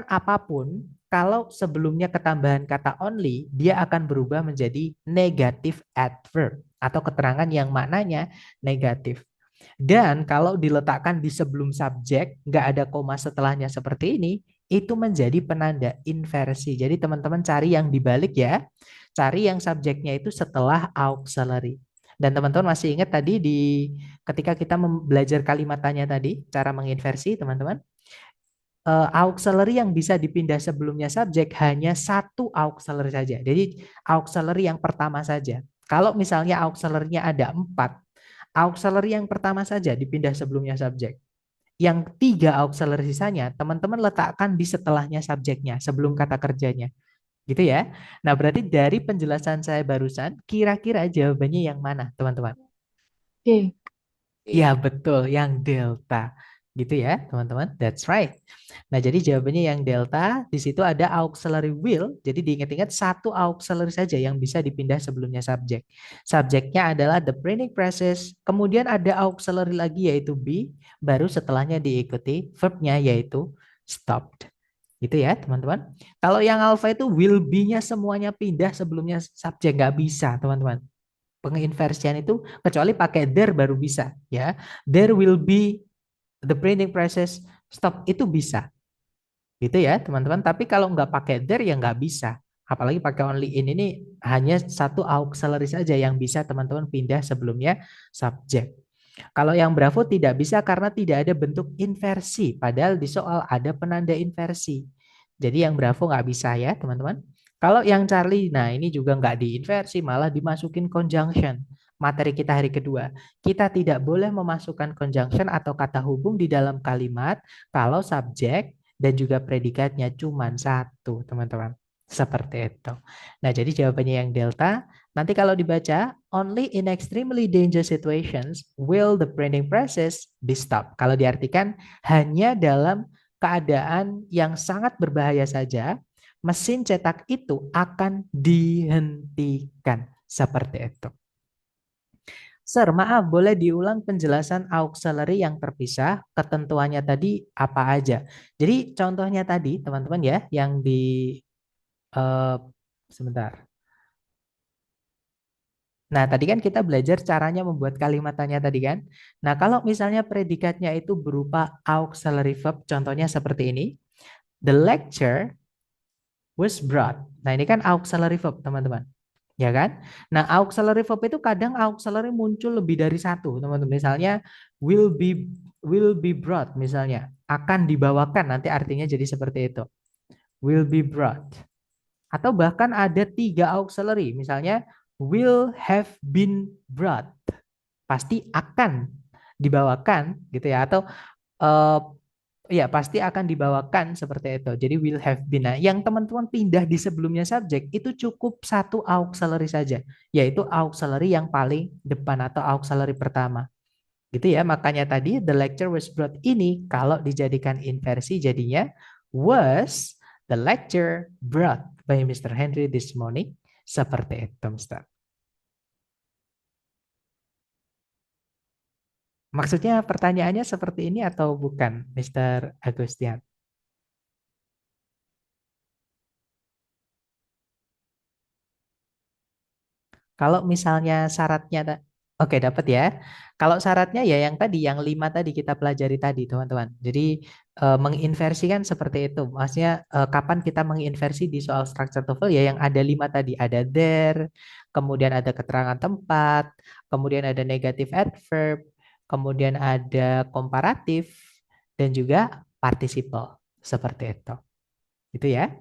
apapun, kalau sebelumnya ketambahan kata only, dia akan berubah menjadi negative adverb atau keterangan yang maknanya negatif. Dan kalau diletakkan di sebelum subjek, nggak ada koma setelahnya seperti ini, itu menjadi penanda inversi. Jadi teman-teman cari yang dibalik ya. Cari yang subjeknya itu setelah auxiliary. Dan teman-teman masih ingat tadi ketika kita belajar kalimat tanya tadi, cara menginversi teman-teman, auxiliary yang bisa dipindah sebelumnya subjek hanya satu auxiliary saja. Jadi auxiliary yang pertama saja. Kalau misalnya auxiliary-nya ada 4, auxiliary yang pertama saja dipindah sebelumnya subjek. Yang 3 auxiliary sisanya teman-teman letakkan di setelahnya subjeknya, sebelum kata kerjanya. Gitu ya. Nah, berarti dari penjelasan saya barusan, kira-kira jawabannya yang mana, teman-teman? D. Ya, betul, yang delta. Gitu ya, teman-teman. That's right. Nah, jadi jawabannya yang delta, di situ ada auxiliary will. Jadi diingat-ingat satu auxiliary saja yang bisa dipindah sebelumnya subjek. Subjeknya adalah the printing process, kemudian ada auxiliary lagi yaitu be, baru setelahnya diikuti verbnya yaitu stopped. Gitu ya, teman-teman. Kalau yang alpha itu will be-nya semuanya pindah sebelumnya subjek, nggak bisa, teman-teman. Penginversian itu kecuali pakai there baru bisa ya. There will be the printing process stop, itu bisa. Gitu ya, teman-teman. Tapi kalau nggak pakai there ya nggak bisa. Apalagi pakai only in ini hanya satu auxiliary saja yang bisa teman-teman pindah sebelumnya subjek. Kalau yang Bravo tidak bisa karena tidak ada bentuk inversi. Padahal di soal ada penanda inversi. Jadi yang Bravo nggak bisa ya teman-teman. Kalau yang Charlie, nah ini juga nggak diinversi, malah dimasukin conjunction. Materi kita hari kedua. Kita tidak boleh memasukkan conjunction atau kata hubung di dalam kalimat kalau subjek dan juga predikatnya cuma satu, teman-teman. Seperti itu. Nah, jadi jawabannya yang delta. Nanti kalau dibaca, only in extremely dangerous situations will the printing process be stopped. Kalau diartikan, hanya dalam keadaan yang sangat berbahaya saja, mesin cetak itu akan dihentikan. Seperti itu. Sir, maaf, boleh diulang penjelasan auxiliary yang terpisah, ketentuannya tadi apa aja? Jadi contohnya tadi, teman-teman ya, yang eh, sebentar. Nah, tadi kan kita belajar caranya membuat kalimat tanya tadi kan. Nah, kalau misalnya predikatnya itu berupa auxiliary verb, contohnya seperti ini. The lecture was brought. Nah, ini kan auxiliary verb, teman-teman. Ya kan? Nah, auxiliary verb itu kadang auxiliary muncul lebih dari satu, teman-teman. Misalnya will be brought misalnya, akan dibawakan, nanti artinya jadi seperti itu. Will be brought. Atau bahkan ada 3 auxiliary, misalnya will have been brought. Pasti akan dibawakan gitu ya, atau Iya, pasti akan dibawakan seperti itu. Jadi will have been. Nah, yang teman-teman pindah di sebelumnya subjek itu cukup satu auxiliary saja, yaitu auxiliary yang paling depan atau auxiliary pertama. Gitu ya, makanya tadi the lecture was brought ini kalau dijadikan inversi jadinya was the lecture brought by Mr. Henry this morning. Seperti itu, Mr. Maksudnya pertanyaannya seperti ini atau bukan, Mr. Agustian? Kalau misalnya syaratnya, oke dapat ya. Kalau syaratnya ya yang tadi, yang 5 tadi kita pelajari tadi, teman-teman. Jadi menginversi kan seperti itu. Maksudnya kapan kita menginversi di soal structure TOEFL ya yang ada 5 tadi. Ada there, kemudian ada keterangan tempat, kemudian ada negative adverb, kemudian ada komparatif, dan juga participle. Seperti itu. Itu ya.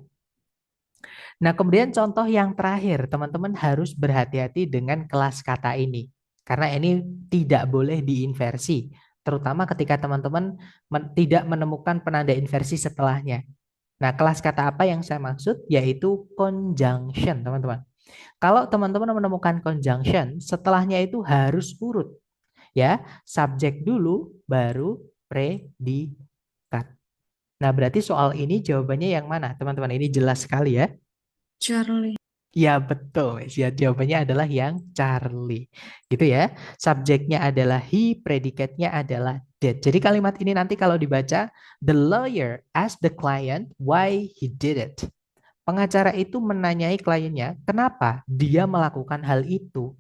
Nah, kemudian contoh yang terakhir, teman-teman harus berhati-hati dengan kelas kata ini. Karena ini tidak boleh diinversi, terutama ketika teman-teman tidak menemukan penanda inversi setelahnya. Nah, kelas kata apa yang saya maksud? Yaitu conjunction, teman-teman. Kalau teman-teman menemukan conjunction, setelahnya itu harus urut. Ya, subjek dulu, baru predikat. Nah, berarti soal ini jawabannya yang mana, teman-teman? Ini jelas sekali ya. Charlie. Ya betul, ya, jawabannya adalah yang Charlie. Gitu ya. Subjeknya adalah he, predikatnya adalah did. Jadi kalimat ini nanti kalau dibaca, the lawyer asked the client why he did it. Pengacara itu menanyai kliennya, kenapa dia melakukan hal itu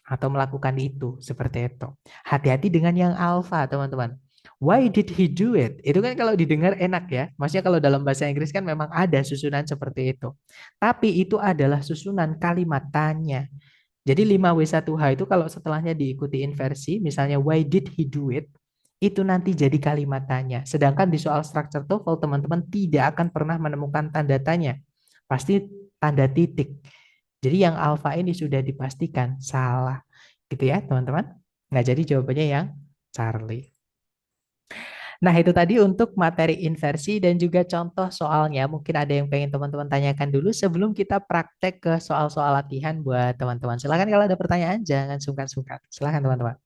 atau melakukan itu, seperti itu. Hati-hati dengan yang alfa, teman-teman. Why did he do it? Itu kan kalau didengar enak ya. Maksudnya kalau dalam bahasa Inggris kan memang ada susunan seperti itu. Tapi itu adalah susunan kalimat tanya. Jadi 5W1H itu kalau setelahnya diikuti inversi, misalnya why did he do it? Itu nanti jadi kalimat tanya. Sedangkan di soal structure TOEFL teman-teman tidak akan pernah menemukan tanda tanya. Pasti tanda titik. Jadi yang alfa ini sudah dipastikan salah. Gitu ya, teman-teman. Nah, jadi jawabannya yang Charlie. Nah, itu tadi untuk materi inversi dan juga contoh soalnya. Mungkin ada yang pengen teman-teman tanyakan dulu sebelum kita praktek ke soal-soal latihan buat teman-teman. Silahkan kalau ada pertanyaan, jangan sungkan-sungkan. Silahkan teman-teman.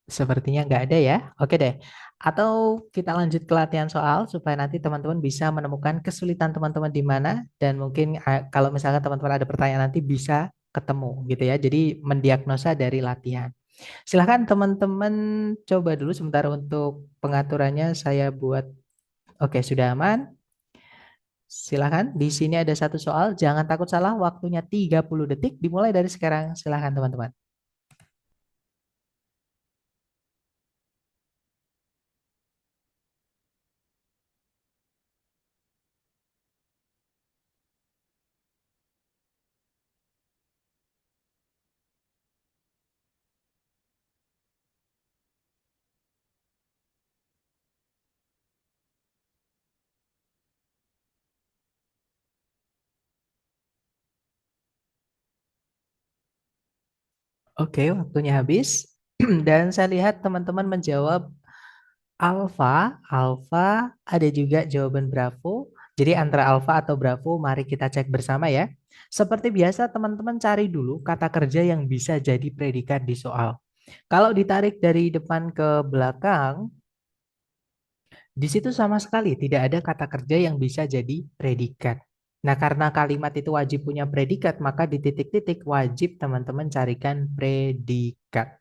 Sepertinya nggak ada ya. Oke deh. Atau kita lanjut ke latihan soal supaya nanti teman-teman bisa menemukan kesulitan teman-teman di mana dan mungkin kalau misalkan teman-teman ada pertanyaan nanti bisa ketemu gitu ya. Jadi mendiagnosa dari latihan. Silahkan teman-teman coba dulu sebentar untuk pengaturannya saya buat. Oke, sudah aman. Silahkan. Di sini ada satu soal. Jangan takut salah. Waktunya 30 detik. Dimulai dari sekarang. Silahkan teman-teman. Oke, waktunya habis. Dan saya lihat teman-teman menjawab alfa, alfa, ada juga jawaban Bravo. Jadi antara alfa atau Bravo, mari kita cek bersama ya. Seperti biasa, teman-teman cari dulu kata kerja yang bisa jadi predikat di soal. Kalau ditarik dari depan ke belakang, di situ sama sekali tidak ada kata kerja yang bisa jadi predikat. Nah, karena kalimat itu wajib punya predikat, maka di titik-titik wajib teman-teman carikan predikat.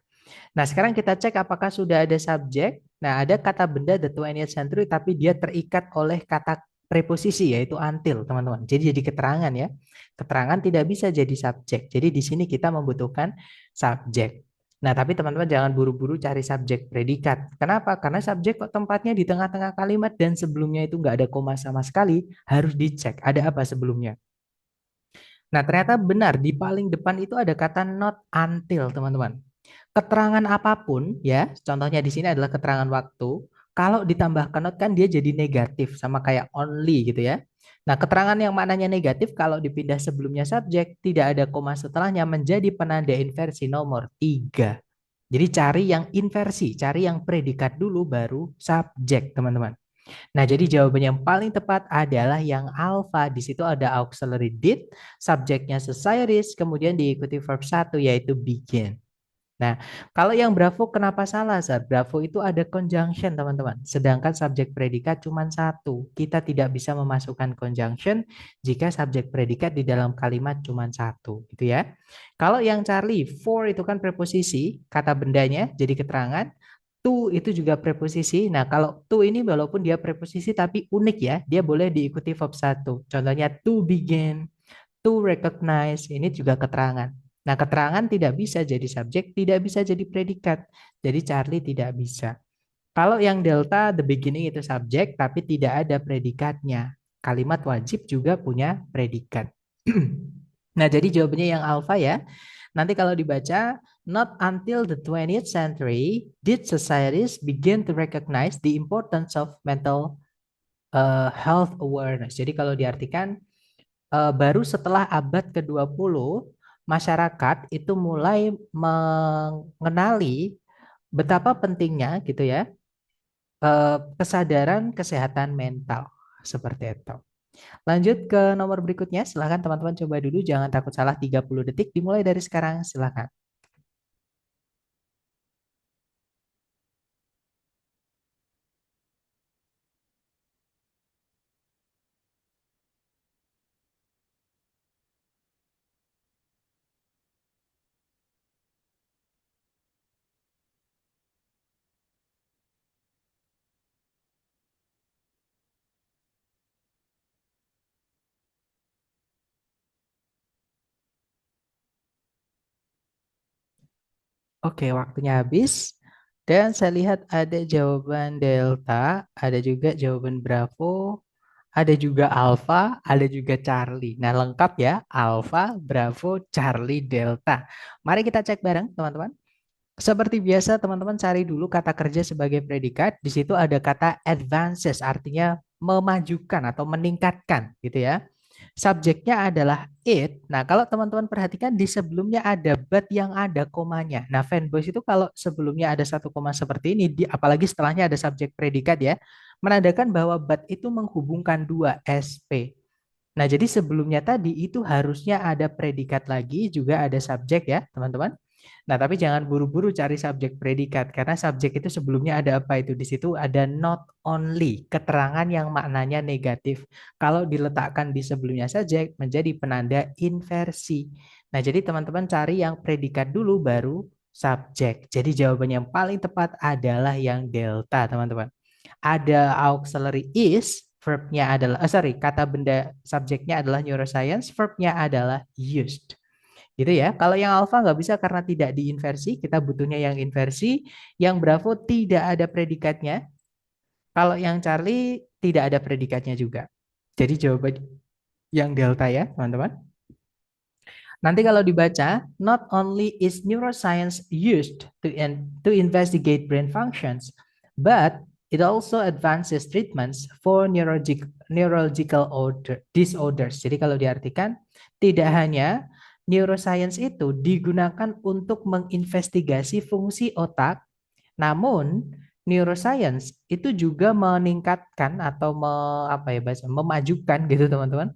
Nah, sekarang kita cek apakah sudah ada subjek. Nah, ada kata benda the 20th century, tapi dia terikat oleh kata preposisi, yaitu until, teman-teman. Jadi keterangan ya. Keterangan tidak bisa jadi subjek. Jadi di sini kita membutuhkan subjek. Nah, tapi teman-teman jangan buru-buru cari subjek predikat. Kenapa? Karena subjek kok tempatnya di tengah-tengah kalimat dan sebelumnya itu nggak ada koma sama sekali, harus dicek ada apa sebelumnya. Nah, ternyata benar di paling depan itu ada kata not until, teman-teman. Keterangan apapun ya, contohnya di sini adalah keterangan waktu. Kalau ditambahkan not kan dia jadi negatif sama kayak only gitu ya. Nah, keterangan yang maknanya negatif kalau dipindah sebelumnya subjek, tidak ada koma setelahnya menjadi penanda inversi nomor 3. Jadi cari yang inversi, cari yang predikat dulu baru subjek, teman-teman. Nah, jadi jawaban yang paling tepat adalah yang alpha. Di situ ada auxiliary did, subjeknya societies, kemudian diikuti verb satu yaitu begin. Nah, kalau yang Bravo kenapa salah, Zar? Bravo itu ada conjunction, teman-teman. Sedangkan subjek predikat cuma satu. Kita tidak bisa memasukkan conjunction jika subjek predikat di dalam kalimat cuma satu, gitu ya. Kalau yang Charlie, for itu kan preposisi, kata bendanya jadi keterangan. To itu juga preposisi. Nah, kalau to ini walaupun dia preposisi tapi unik ya, dia boleh diikuti verb satu. Contohnya to begin, to recognize, ini juga keterangan. Nah, keterangan tidak bisa jadi subjek, tidak bisa jadi predikat. Jadi Charlie tidak bisa. Kalau yang delta, the beginning itu subjek, tapi tidak ada predikatnya. Kalimat wajib juga punya predikat. Nah, jadi jawabannya yang alpha ya. Nanti kalau dibaca, not until the 20th century did societies begin to recognize the importance of mental health awareness. Jadi kalau diartikan, baru setelah abad ke-20, masyarakat itu mulai mengenali betapa pentingnya gitu ya, kesadaran kesehatan mental seperti itu. Lanjut ke nomor berikutnya, silahkan teman-teman coba dulu, jangan takut salah 30 detik, dimulai dari sekarang, silahkan. Oke, waktunya habis. Dan saya lihat ada jawaban Delta, ada juga jawaban Bravo, ada juga Alpha, ada juga Charlie. Nah, lengkap ya, Alpha, Bravo, Charlie, Delta. Mari kita cek bareng, teman-teman. Seperti biasa, teman-teman cari dulu kata kerja sebagai predikat. Di situ ada kata advances, artinya memajukan atau meningkatkan, gitu ya. Subjeknya adalah it. Nah, kalau teman-teman perhatikan di sebelumnya ada but yang ada komanya. Nah, fanboys itu kalau sebelumnya ada satu koma seperti ini, apalagi setelahnya ada subjek predikat ya, menandakan bahwa but itu menghubungkan dua SP. Nah, jadi sebelumnya tadi itu harusnya ada predikat lagi, juga ada subjek ya, teman-teman. Nah, tapi jangan buru-buru cari subjek predikat karena subjek itu sebelumnya ada apa itu? Di situ ada not only, keterangan yang maknanya negatif. Kalau diletakkan di sebelumnya subjek menjadi penanda inversi. Nah, jadi teman-teman cari yang predikat dulu baru subjek. Jadi jawaban yang paling tepat adalah yang delta, teman-teman. Ada auxiliary is, verbnya adalah, kata benda subjeknya adalah neuroscience, verbnya adalah used. Gitu ya. Kalau yang alpha nggak bisa karena tidak diinversi, kita butuhnya yang inversi. Yang bravo tidak ada predikatnya. Kalau yang Charlie tidak ada predikatnya juga. Jadi jawaban yang delta ya, teman-teman. Nanti kalau dibaca, not only is neuroscience used to investigate brain functions, but it also advances treatments for neurological disorders. Jadi kalau diartikan, tidak hanya neuroscience itu digunakan untuk menginvestigasi fungsi otak, namun neuroscience itu juga meningkatkan atau apa ya bahasa, memajukan gitu teman-teman,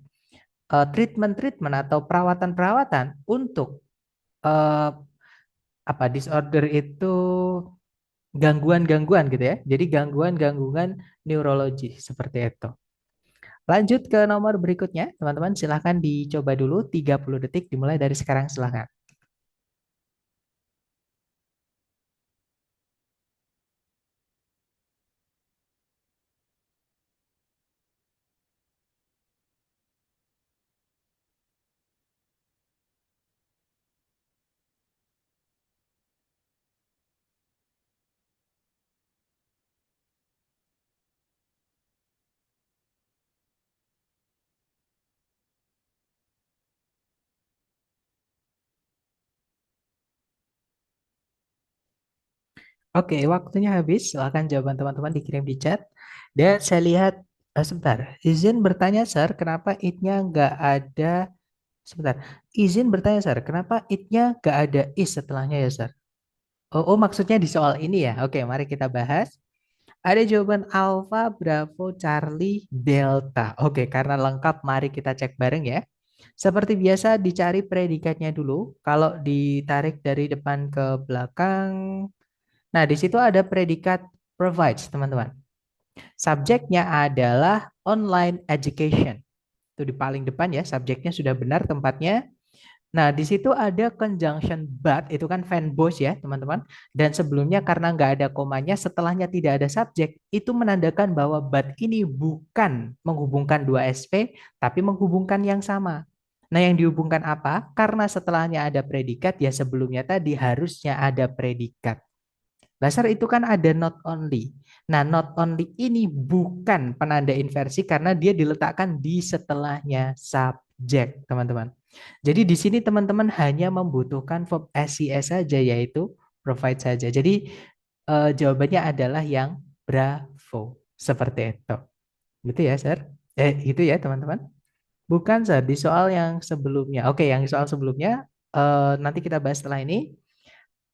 treatment-treatment atau perawatan-perawatan untuk eh, apa disorder itu, gangguan-gangguan gitu ya. Jadi gangguan-gangguan neurologi seperti itu. Lanjut ke nomor berikutnya, teman-teman silahkan dicoba dulu 30 detik dimulai dari sekarang silahkan. Oke, waktunya habis. Silahkan jawaban teman-teman dikirim di chat. Dan saya lihat Sebentar. Izin bertanya, Sir, kenapa it-nya nggak ada? Sebentar. Izin bertanya, Sir, kenapa it-nya nggak ada is setelahnya ya, Sir? Oh, maksudnya di soal ini ya. Oke, mari kita bahas. Ada jawaban Alpha, Bravo, Charlie, Delta. Oke, karena lengkap, mari kita cek bareng ya. Seperti biasa, dicari predikatnya dulu. Kalau ditarik dari depan ke belakang. Nah, di situ ada predikat provides, teman-teman. Subjeknya adalah online education. Itu di paling depan ya, subjeknya sudah benar tempatnya. Nah, di situ ada conjunction but, itu kan fanboys ya, teman-teman. Dan sebelumnya karena nggak ada komanya, setelahnya tidak ada subjek, itu menandakan bahwa but ini bukan menghubungkan dua SP, tapi menghubungkan yang sama. Nah, yang dihubungkan apa? Karena setelahnya ada predikat, ya sebelumnya tadi harusnya ada predikat. Dasar itu kan ada not only. Nah, not only ini bukan penanda inversi karena dia diletakkan di setelahnya subjek, teman-teman. Jadi di sini teman-teman hanya membutuhkan verb SES saja, yaitu provide saja. Jadi jawabannya adalah yang bravo. Seperti itu. Gitu ya, Sir? Gitu ya, teman-teman? Bukan, Sir. Di soal yang sebelumnya. Oke, yang soal sebelumnya nanti kita bahas setelah ini.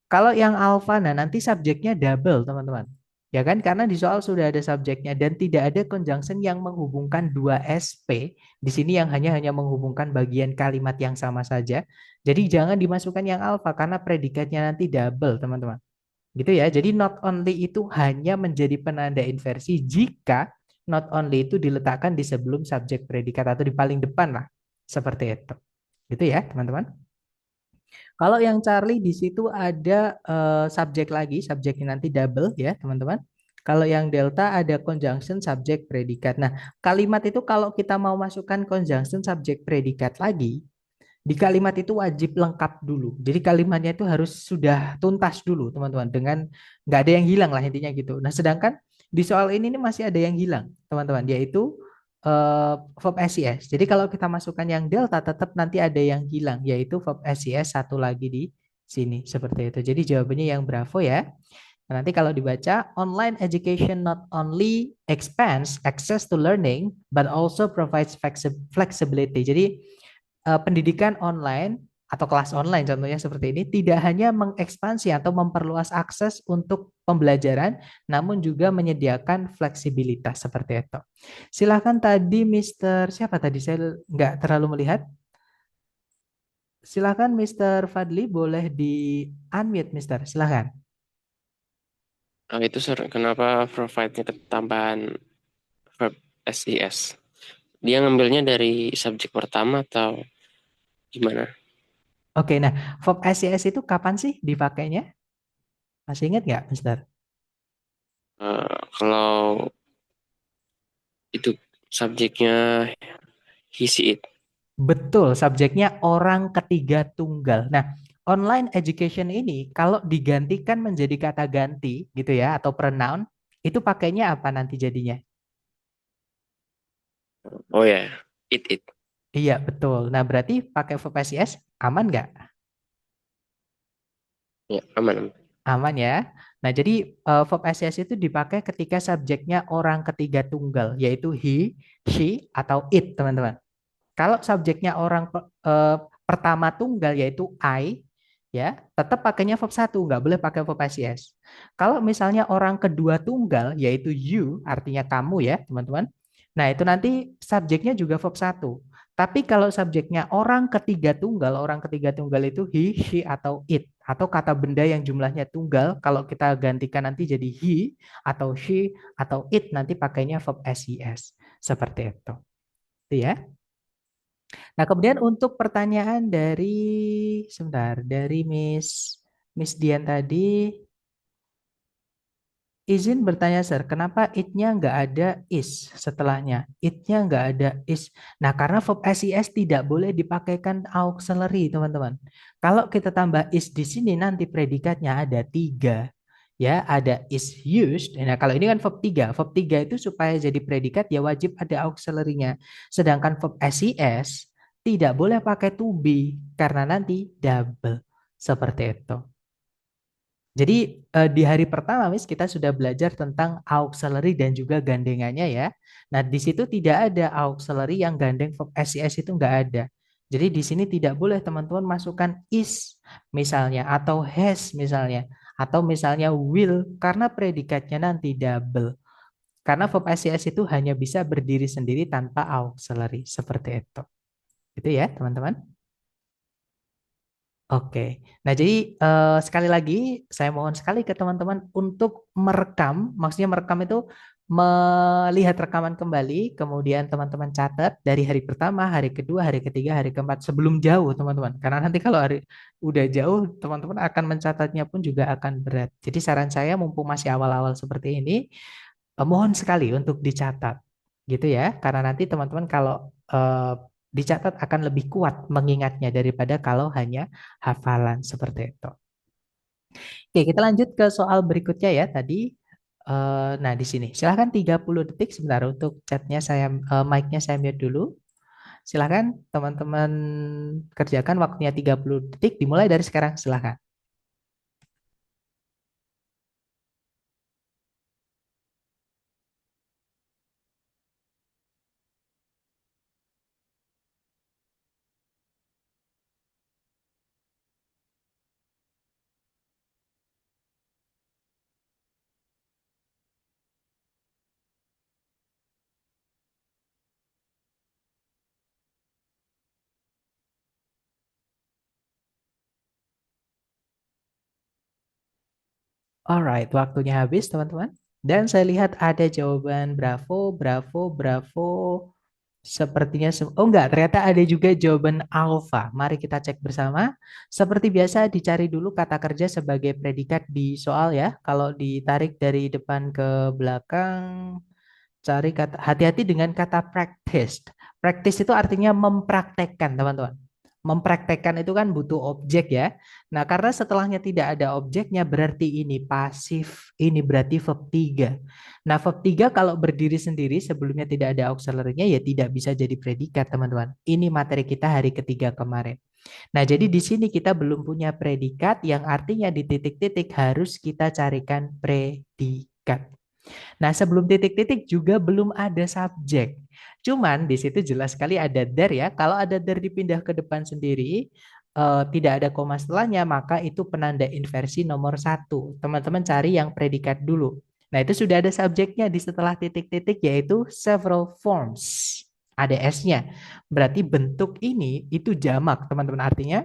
Kalau yang alfa, nah nanti subjeknya double, teman-teman. Ya kan? Karena di soal sudah ada subjeknya dan tidak ada conjunction yang menghubungkan dua SP. Di sini yang hanya menghubungkan bagian kalimat yang sama saja. Jadi jangan dimasukkan yang alfa karena predikatnya nanti double, teman-teman. Gitu ya. Jadi not only itu hanya menjadi penanda inversi jika not only itu diletakkan di sebelum subjek predikat atau di paling depan lah. Seperti itu. Gitu ya, teman-teman. Kalau yang Charlie di situ ada subjek lagi, subjeknya nanti double ya, teman-teman. Kalau yang Delta ada conjunction subjek predikat. Nah, kalimat itu kalau kita mau masukkan conjunction subjek predikat lagi, di kalimat itu wajib lengkap dulu. Jadi kalimatnya itu harus sudah tuntas dulu, teman-teman. Dengan nggak ada yang hilang lah intinya gitu. Nah, sedangkan di soal ini masih ada yang hilang, teman-teman, yaitu verb SES. Jadi kalau kita masukkan yang delta, tetap nanti ada yang hilang, yaitu verb SES satu lagi di sini. Seperti itu. Jadi jawabannya yang bravo ya. Nah, nanti kalau dibaca, online education not only expands access to learning, but also provides flexibility. Jadi pendidikan online atau kelas online contohnya seperti ini tidak hanya mengekspansi atau memperluas akses untuk pembelajaran, namun juga menyediakan fleksibilitas seperti itu. Silahkan tadi Mister siapa tadi saya nggak terlalu melihat. Silahkan Mister Fadli boleh di unmute Mister. Silahkan. Itu sir, kenapa provide-nya tambahan verb SES? Dia ngambilnya dari subjek pertama atau gimana? Oke, nah verb SES itu kapan sih dipakainya? Masih ingat nggak Mister? Kalau itu subjeknya he, she, it. Betul, subjeknya orang ketiga tunggal. Nah, online education ini kalau digantikan menjadi kata ganti gitu ya atau pronoun, itu pakainya apa nanti jadinya? Oh ya, it. Iya, betul. Nah, berarti pakai verb SES aman nggak? Ya, aman. Aman ya. Nah, jadi verb SES itu dipakai ketika subjeknya orang ketiga tunggal, yaitu he, she, atau it, teman-teman. Kalau subjeknya orang pertama tunggal yaitu I, ya tetap pakainya verb satu, nggak boleh pakai verb SES. Kalau misalnya orang kedua tunggal yaitu you, artinya kamu ya teman-teman. Nah itu nanti subjeknya juga verb satu. Tapi kalau subjeknya orang ketiga tunggal itu he, she, atau it. Atau kata benda yang jumlahnya tunggal, kalau kita gantikan nanti jadi he, atau she, atau it, nanti pakainya verb SES. Seperti itu. Itu ya. Nah, kemudian untuk pertanyaan dari sebentar, dari Miss Dian tadi, izin bertanya, Sir, kenapa it-nya nggak ada is setelahnya? It-nya nggak ada is. Nah, karena verb SES tidak boleh dipakaikan auxiliary, teman-teman. Kalau kita tambah is di sini, nanti predikatnya ada tiga. Ya, ada is used. Nah, kalau ini kan verb tiga. Verb tiga itu supaya jadi predikat, ya wajib ada auxiliary-nya. Sedangkan verb SES tidak boleh pakai to be, karena nanti double. Seperti itu. Jadi di hari pertama, Miss, kita sudah belajar tentang auxiliary dan juga gandengannya ya. Nah, di situ tidak ada auxiliary yang gandeng verb SIS itu nggak ada. Jadi di sini tidak boleh teman-teman masukkan is misalnya atau has misalnya atau misalnya will karena predikatnya nanti double. Karena verb SIS itu hanya bisa berdiri sendiri tanpa auxiliary seperti itu. Itu ya, teman-teman. Oke, nah jadi sekali lagi saya mohon sekali ke teman-teman untuk merekam, maksudnya merekam itu melihat rekaman kembali, kemudian teman-teman catat dari hari pertama, hari kedua, hari ketiga, hari keempat sebelum jauh teman-teman. Karena nanti kalau hari udah jauh, teman-teman akan mencatatnya pun juga akan berat. Jadi saran saya mumpung masih awal-awal seperti ini, mohon sekali untuk dicatat, gitu ya, karena nanti teman-teman kalau dicatat akan lebih kuat mengingatnya daripada kalau hanya hafalan seperti itu. Oke, kita lanjut ke soal berikutnya ya tadi. Nah, di sini silahkan 30 detik sebentar untuk chatnya saya, mic-nya saya mute dulu. Silahkan teman-teman kerjakan waktunya 30 detik dimulai dari sekarang, silahkan. Alright, waktunya habis teman-teman. Dan saya lihat ada jawaban bravo, bravo, bravo. Sepertinya, oh enggak, ternyata ada juga jawaban alfa. Mari kita cek bersama. Seperti biasa dicari dulu kata kerja sebagai predikat di soal ya. Kalau ditarik dari depan ke belakang, cari kata, hati-hati dengan kata practice. Practice itu artinya mempraktekkan, teman-teman. Mempraktekkan itu kan butuh objek ya. Nah, karena setelahnya tidak ada objeknya berarti ini pasif, ini berarti verb 3. Nah, verb 3 kalau berdiri sendiri sebelumnya tidak ada auxiliary-nya ya tidak bisa jadi predikat, teman-teman. Ini materi kita hari ketiga kemarin. Nah, jadi di sini kita belum punya predikat yang artinya di titik-titik harus kita carikan predikat. Nah, sebelum titik-titik juga belum ada subjek. Cuman di situ jelas sekali ada there ya. Kalau ada there dipindah ke depan sendiri, tidak ada koma setelahnya, maka itu penanda inversi nomor satu. Teman-teman cari yang predikat dulu. Nah, itu sudah ada subjeknya di setelah titik-titik yaitu several forms. Ada S-nya. Berarti bentuk ini itu jamak, teman-teman. Artinya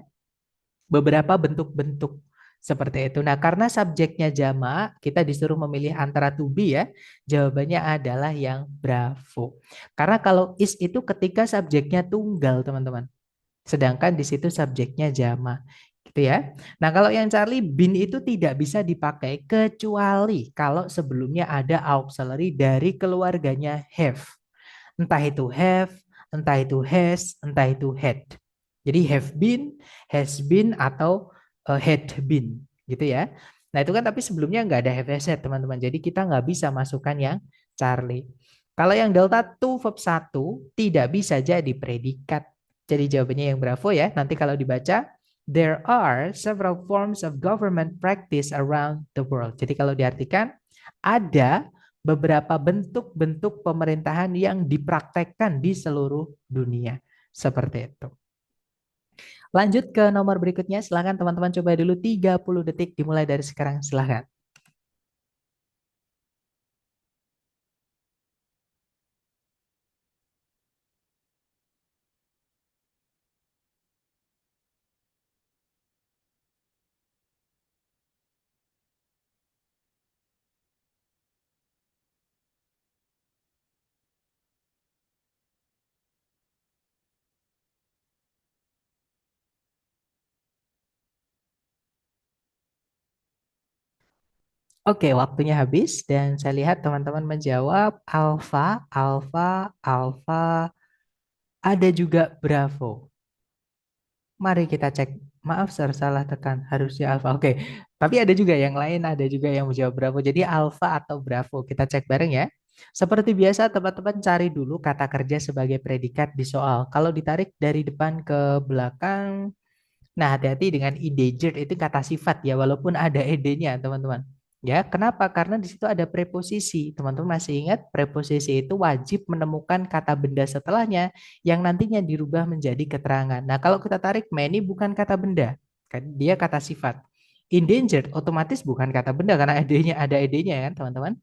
beberapa bentuk-bentuk seperti itu. Nah, karena subjeknya jamak, kita disuruh memilih antara to be ya. Jawabannya adalah yang bravo. Karena kalau is itu ketika subjeknya tunggal, teman-teman. Sedangkan di situ subjeknya jamak. Gitu ya. Nah, kalau yang Charlie bin itu tidak bisa dipakai kecuali kalau sebelumnya ada auxiliary dari keluarganya have. Entah itu have, entah itu has, entah itu had. Jadi have been, has been, atau had been. Gitu ya. Nah itu kan tapi sebelumnya nggak ada have has had teman-teman. Jadi kita nggak bisa masukkan yang Charlie. Kalau yang delta to verb satu tidak bisa jadi predikat. Jadi jawabannya yang bravo ya. Nanti kalau dibaca, there are several forms of government practice around the world. Jadi kalau diartikan, ada beberapa bentuk-bentuk pemerintahan yang dipraktekkan di seluruh dunia. Seperti itu. Lanjut ke nomor berikutnya. Silahkan teman-teman coba dulu 30 detik dimulai dari sekarang. Silahkan. Oke, waktunya habis dan saya lihat teman-teman menjawab alfa, alfa, alfa, ada juga bravo. Mari kita cek. Maaf, sir, salah tekan. Harusnya alfa. Oke, tapi ada juga yang lain, ada juga yang menjawab bravo. Jadi alfa atau bravo, kita cek bareng ya. Seperti biasa, teman-teman cari dulu kata kerja sebagai predikat di soal. Kalau ditarik dari depan ke belakang, Nah, hati-hati dengan endangered itu kata sifat ya, walaupun ada ed-nya, teman-teman. Ya, kenapa? Karena di situ ada preposisi. Teman-teman masih ingat preposisi itu wajib menemukan kata benda setelahnya yang nantinya dirubah menjadi keterangan. Nah, kalau kita tarik many bukan kata benda, kan dia kata sifat. Endangered otomatis bukan kata benda karena ed-nya ada ed-nya kan, teman-teman.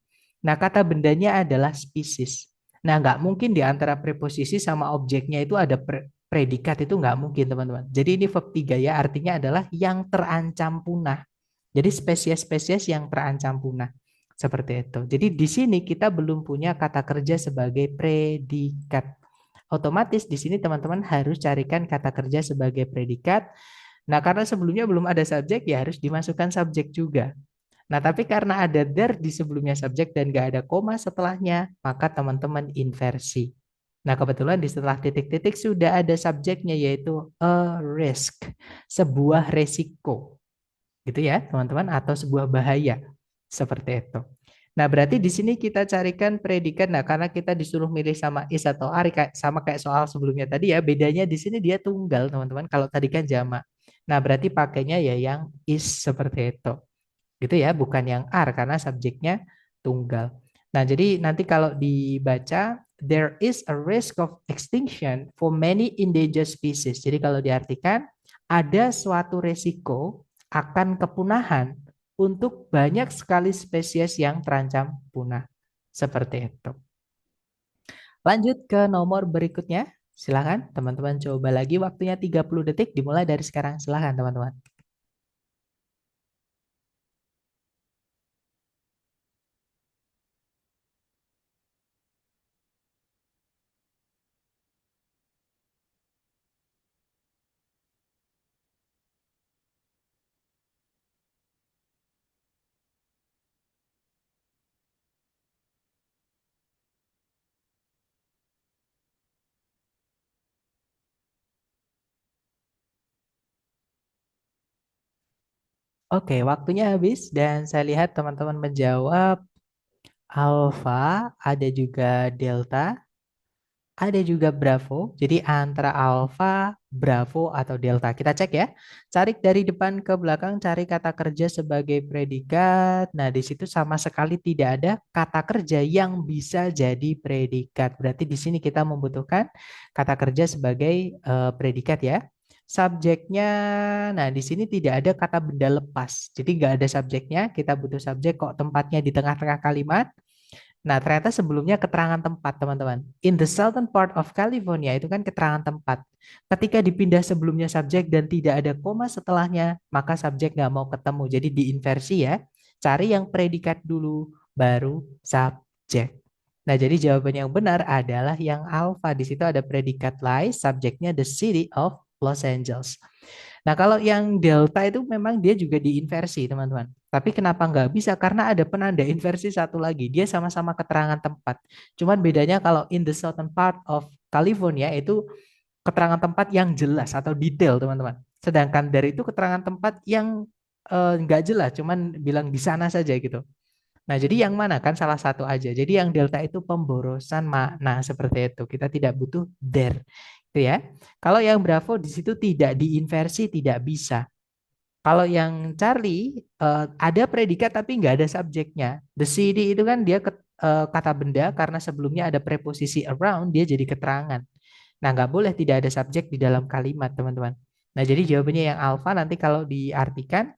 Nah, kata bendanya adalah species. Nah, nggak mungkin di antara preposisi sama objeknya itu ada predikat, itu nggak mungkin, teman-teman. Jadi ini verb 3 ya, artinya adalah yang terancam punah. Jadi spesies-spesies yang terancam punah. Seperti itu. Jadi di sini kita belum punya kata kerja sebagai predikat. Otomatis di sini teman-teman harus carikan kata kerja sebagai predikat. Nah, karena sebelumnya belum ada subjek ya harus dimasukkan subjek juga. Nah, tapi karena ada there di sebelumnya subjek dan nggak ada koma setelahnya, maka teman-teman inversi. Nah, kebetulan di setelah titik-titik sudah ada subjeknya yaitu a risk, sebuah resiko. Gitu ya, teman-teman, atau sebuah bahaya. Seperti itu. Nah, berarti di sini kita carikan predikat. Nah, karena kita disuruh milih sama is atau are, sama kayak soal sebelumnya tadi ya, bedanya di sini dia tunggal, teman-teman. Kalau tadi kan jamak. Nah, berarti pakainya ya yang is seperti itu. Gitu ya, bukan yang are karena subjeknya tunggal. Nah, jadi nanti kalau dibaca there is a risk of extinction for many endangered species. Jadi kalau diartikan ada suatu resiko akan kepunahan untuk banyak sekali spesies yang terancam punah. Seperti itu. Lanjut ke nomor berikutnya. Silakan teman-teman coba lagi, waktunya 30 detik dimulai dari sekarang. Silakan teman-teman. Oke, waktunya habis dan saya lihat teman-teman menjawab alfa, ada juga delta, ada juga bravo. Jadi antara alfa, bravo, atau delta. Kita cek ya. Cari dari depan ke belakang, cari kata kerja sebagai predikat. Nah, di situ sama sekali tidak ada kata kerja yang bisa jadi predikat. Berarti di sini kita membutuhkan kata kerja sebagai predikat ya. Subjeknya, nah di sini tidak ada kata benda lepas. Jadi nggak ada subjeknya, kita butuh subjek kok tempatnya di tengah-tengah kalimat. Nah, ternyata sebelumnya keterangan tempat, teman-teman. In the southern part of California itu kan keterangan tempat. Ketika dipindah sebelumnya subjek dan tidak ada koma setelahnya, maka subjek nggak mau ketemu. Jadi diinversi ya. Cari yang predikat dulu, baru subjek. Nah, jadi jawaban yang benar adalah yang alpha. Di situ ada predikat lie, subjeknya the city of Los Angeles. Nah, kalau yang delta itu memang dia juga diinversi, teman-teman. Tapi kenapa nggak bisa? Karena ada penanda inversi satu lagi. Dia sama-sama keterangan tempat. Cuman bedanya kalau in the southern part of California itu keterangan tempat yang jelas atau detail, teman-teman. Sedangkan dari itu keterangan tempat yang nggak jelas, cuman bilang di sana saja gitu. Nah, jadi yang mana kan salah satu aja. Jadi yang delta itu pemborosan makna seperti itu. Kita tidak butuh there. Itu ya. Kalau yang bravo di situ tidak diinversi, tidak bisa. Kalau yang Charlie ada predikat tapi nggak ada subjeknya. The city itu kan dia kata benda karena sebelumnya ada preposisi around, dia jadi keterangan. Nah, nggak boleh tidak ada subjek di dalam kalimat, teman-teman. Nah, jadi jawabannya yang alfa nanti kalau diartikan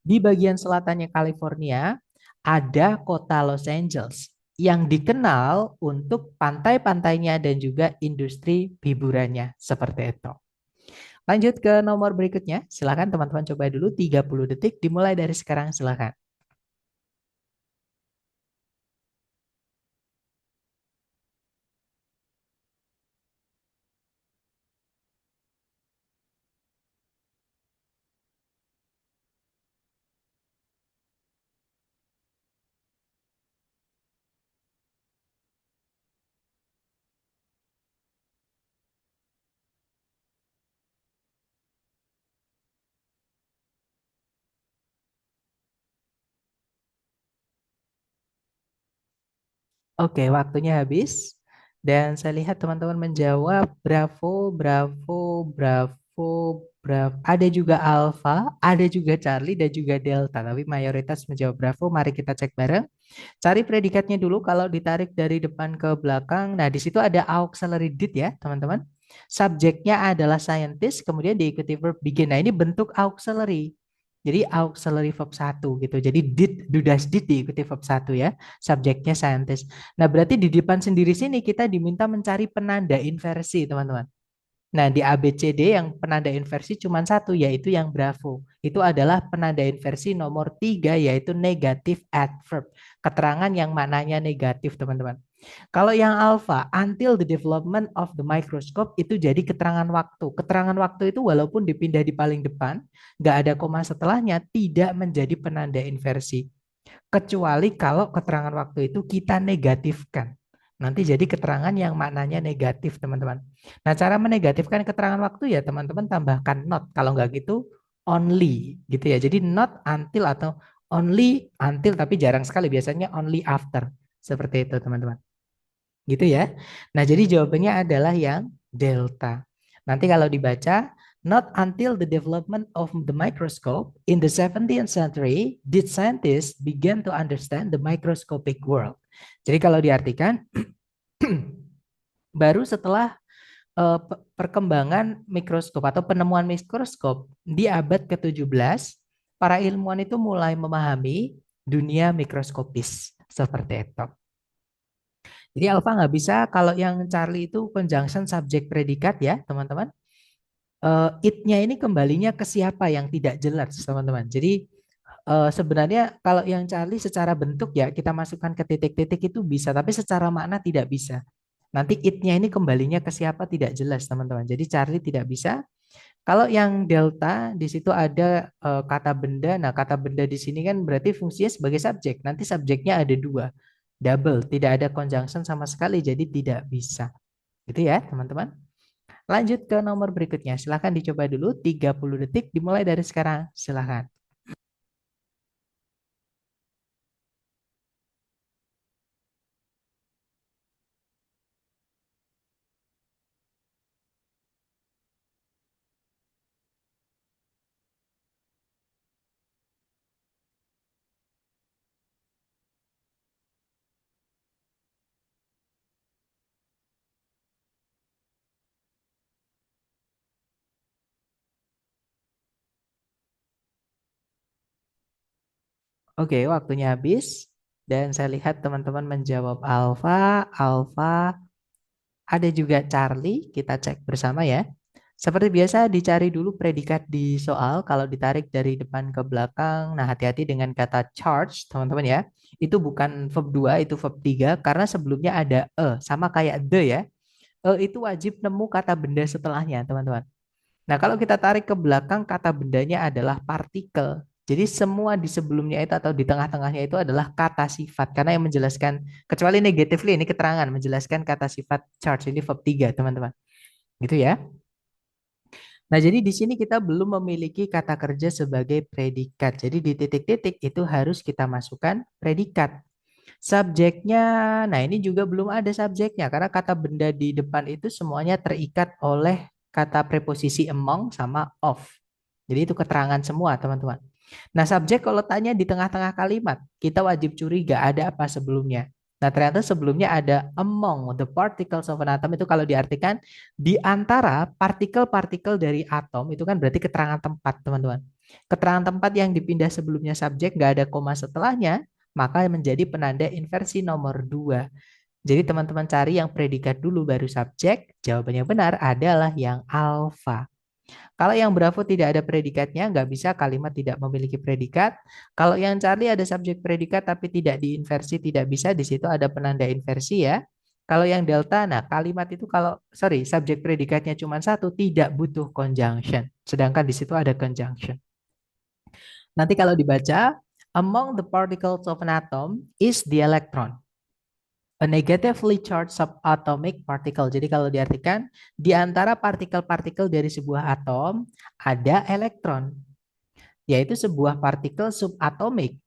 di bagian selatannya California ada kota Los Angeles yang dikenal untuk pantai-pantainya dan juga industri hiburannya seperti itu. Lanjut ke nomor berikutnya. Silakan teman-teman coba dulu 30 detik dimulai dari sekarang, silakan. Oke, waktunya habis. Dan saya lihat teman-teman menjawab bravo, bravo, bravo, Ada juga Alpha, ada juga Charlie, dan juga Delta. Tapi mayoritas menjawab Bravo. Mari kita cek bareng. Cari predikatnya dulu kalau ditarik dari depan ke belakang. Nah, di situ ada auxiliary did ya, teman-teman. Subjeknya adalah scientist, kemudian diikuti verb begin. Nah, ini bentuk auxiliary. Jadi auxiliary verb satu gitu. Jadi did, do, does, did diikuti verb satu ya. Subjeknya scientist. Nah, berarti di depan sendiri sini kita diminta mencari penanda inversi, teman-teman. Nah, di ABCD yang penanda inversi cuma satu, yaitu yang Bravo. Itu adalah penanda inversi nomor 3, yaitu negative adverb. Keterangan yang maknanya negatif, teman-teman. Kalau yang alpha, until the development of the microscope, itu jadi keterangan waktu. Keterangan waktu itu walaupun dipindah di paling depan, nggak ada koma setelahnya, tidak menjadi penanda inversi. Kecuali kalau keterangan waktu itu kita negatifkan. Nanti jadi keterangan yang maknanya negatif, teman-teman. Nah, cara menegatifkan keterangan waktu ya, teman-teman tambahkan not. Kalau nggak gitu, only gitu ya. Jadi not until atau only until, tapi jarang sekali. Biasanya only after. Seperti itu, teman-teman. Gitu ya. Nah, jadi jawabannya adalah yang delta. Nanti kalau dibaca, not until the development of the microscope in the 17th century did scientists begin to understand the microscopic world. Jadi kalau diartikan, baru setelah perkembangan mikroskop atau penemuan mikroskop di abad ke-17, para ilmuwan itu mulai memahami dunia mikroskopis. Seperti itu. Jadi alpha nggak bisa kalau yang Charlie itu conjunction subjek predikat ya teman-teman. It-nya ini kembalinya ke siapa yang tidak jelas teman-teman. Jadi sebenarnya kalau yang Charlie secara bentuk ya kita masukkan ke titik-titik itu bisa, tapi secara makna tidak bisa. Nanti it-nya ini kembalinya ke siapa tidak jelas teman-teman. Jadi Charlie tidak bisa. Kalau yang delta di situ ada kata benda. Nah, kata benda di sini kan berarti fungsinya sebagai subjek. Nanti subjeknya ada dua, double, tidak ada conjunction sama sekali, jadi tidak bisa. Gitu ya, teman-teman. Lanjut ke nomor berikutnya. Silahkan dicoba dulu 30 detik dimulai dari sekarang. Silahkan. Oke, waktunya habis. Dan saya lihat teman-teman menjawab alfa, alfa, ada juga Charlie. Kita cek bersama ya. Seperti biasa dicari dulu predikat di soal. Kalau ditarik dari depan ke belakang. Nah, hati-hati dengan kata charge, teman-teman ya. Itu bukan verb 2, itu verb 3. Karena sebelumnya ada sama kayak the ya. Itu wajib nemu kata benda setelahnya, teman-teman. Nah, kalau kita tarik ke belakang, kata bendanya adalah partikel. Jadi semua di sebelumnya itu atau di tengah-tengahnya itu adalah kata sifat. Karena yang menjelaskan, kecuali negatively, ini keterangan menjelaskan kata sifat charge. Ini verb 3, teman-teman. Gitu ya. Nah, jadi di sini kita belum memiliki kata kerja sebagai predikat. Jadi di titik-titik itu harus kita masukkan predikat. Subjeknya, nah ini juga belum ada subjeknya karena kata benda di depan itu semuanya terikat oleh kata preposisi among sama of. Jadi itu keterangan semua, teman-teman. Nah, subjek kalau tanya di tengah-tengah kalimat, kita wajib curiga ada apa sebelumnya. Nah, ternyata sebelumnya ada among the particles of an atom, itu kalau diartikan di antara partikel-partikel dari atom, itu kan berarti keterangan tempat, teman-teman. Keterangan tempat yang dipindah sebelumnya subjek, nggak ada koma setelahnya, maka menjadi penanda inversi nomor 2. Jadi teman-teman cari yang predikat dulu baru subjek, jawabannya benar adalah yang alfa. Kalau yang Bravo tidak ada predikatnya, nggak bisa kalimat tidak memiliki predikat. Kalau yang Charlie ada subjek predikat tapi tidak diinversi, tidak bisa. Di situ ada penanda inversi ya. Kalau yang Delta, nah kalimat itu kalau, sorry, subjek predikatnya cuma satu, tidak butuh conjunction. Sedangkan di situ ada conjunction. Nanti kalau dibaca, among the particles of an atom is the electron. A negatively charged subatomic particle. Jadi kalau diartikan di antara partikel-partikel dari sebuah atom ada elektron, yaitu sebuah partikel subatomik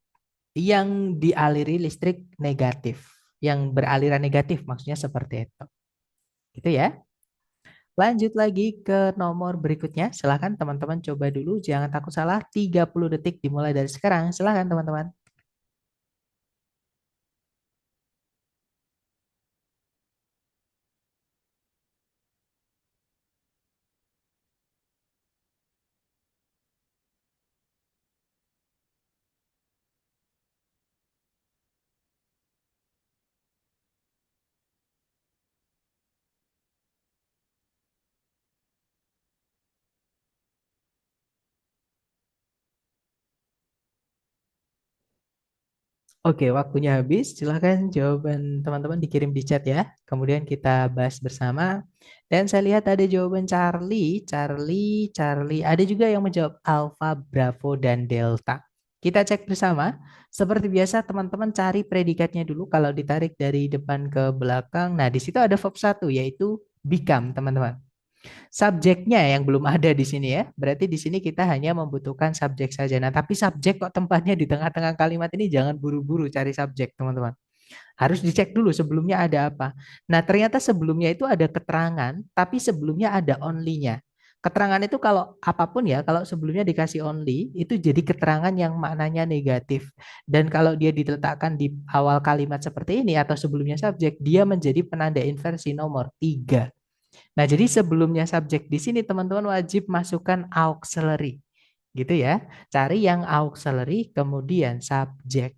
yang dialiri listrik negatif, yang beraliran negatif maksudnya seperti itu. Gitu ya. Lanjut lagi ke nomor berikutnya. Silahkan teman-teman coba dulu. Jangan takut salah. 30 detik dimulai dari sekarang. Silahkan teman-teman. Oke, waktunya habis. Silahkan jawaban teman-teman dikirim di chat ya. Kemudian kita bahas bersama. Dan saya lihat ada jawaban Charlie, Charlie, Charlie. Ada juga yang menjawab Alpha, Bravo, dan Delta. Kita cek bersama. Seperti biasa, teman-teman cari predikatnya dulu. Kalau ditarik dari depan ke belakang. Nah, di situ ada verb satu, yaitu become, teman-teman. Subjeknya yang belum ada di sini ya. Berarti di sini kita hanya membutuhkan subjek saja. Nah, tapi subjek kok tempatnya di tengah-tengah kalimat ini jangan buru-buru cari subjek, teman-teman. Harus dicek dulu sebelumnya ada apa. Nah, ternyata sebelumnya itu ada keterangan, tapi sebelumnya ada only-nya. Keterangan itu kalau apapun ya, kalau sebelumnya dikasih only, itu jadi keterangan yang maknanya negatif. Dan kalau dia diletakkan di awal kalimat seperti ini atau sebelumnya subjek, dia menjadi penanda inversi nomor 3. Nah, jadi sebelumnya subjek di sini teman-teman wajib masukkan auxiliary. Gitu ya. Cari yang auxiliary kemudian subjek.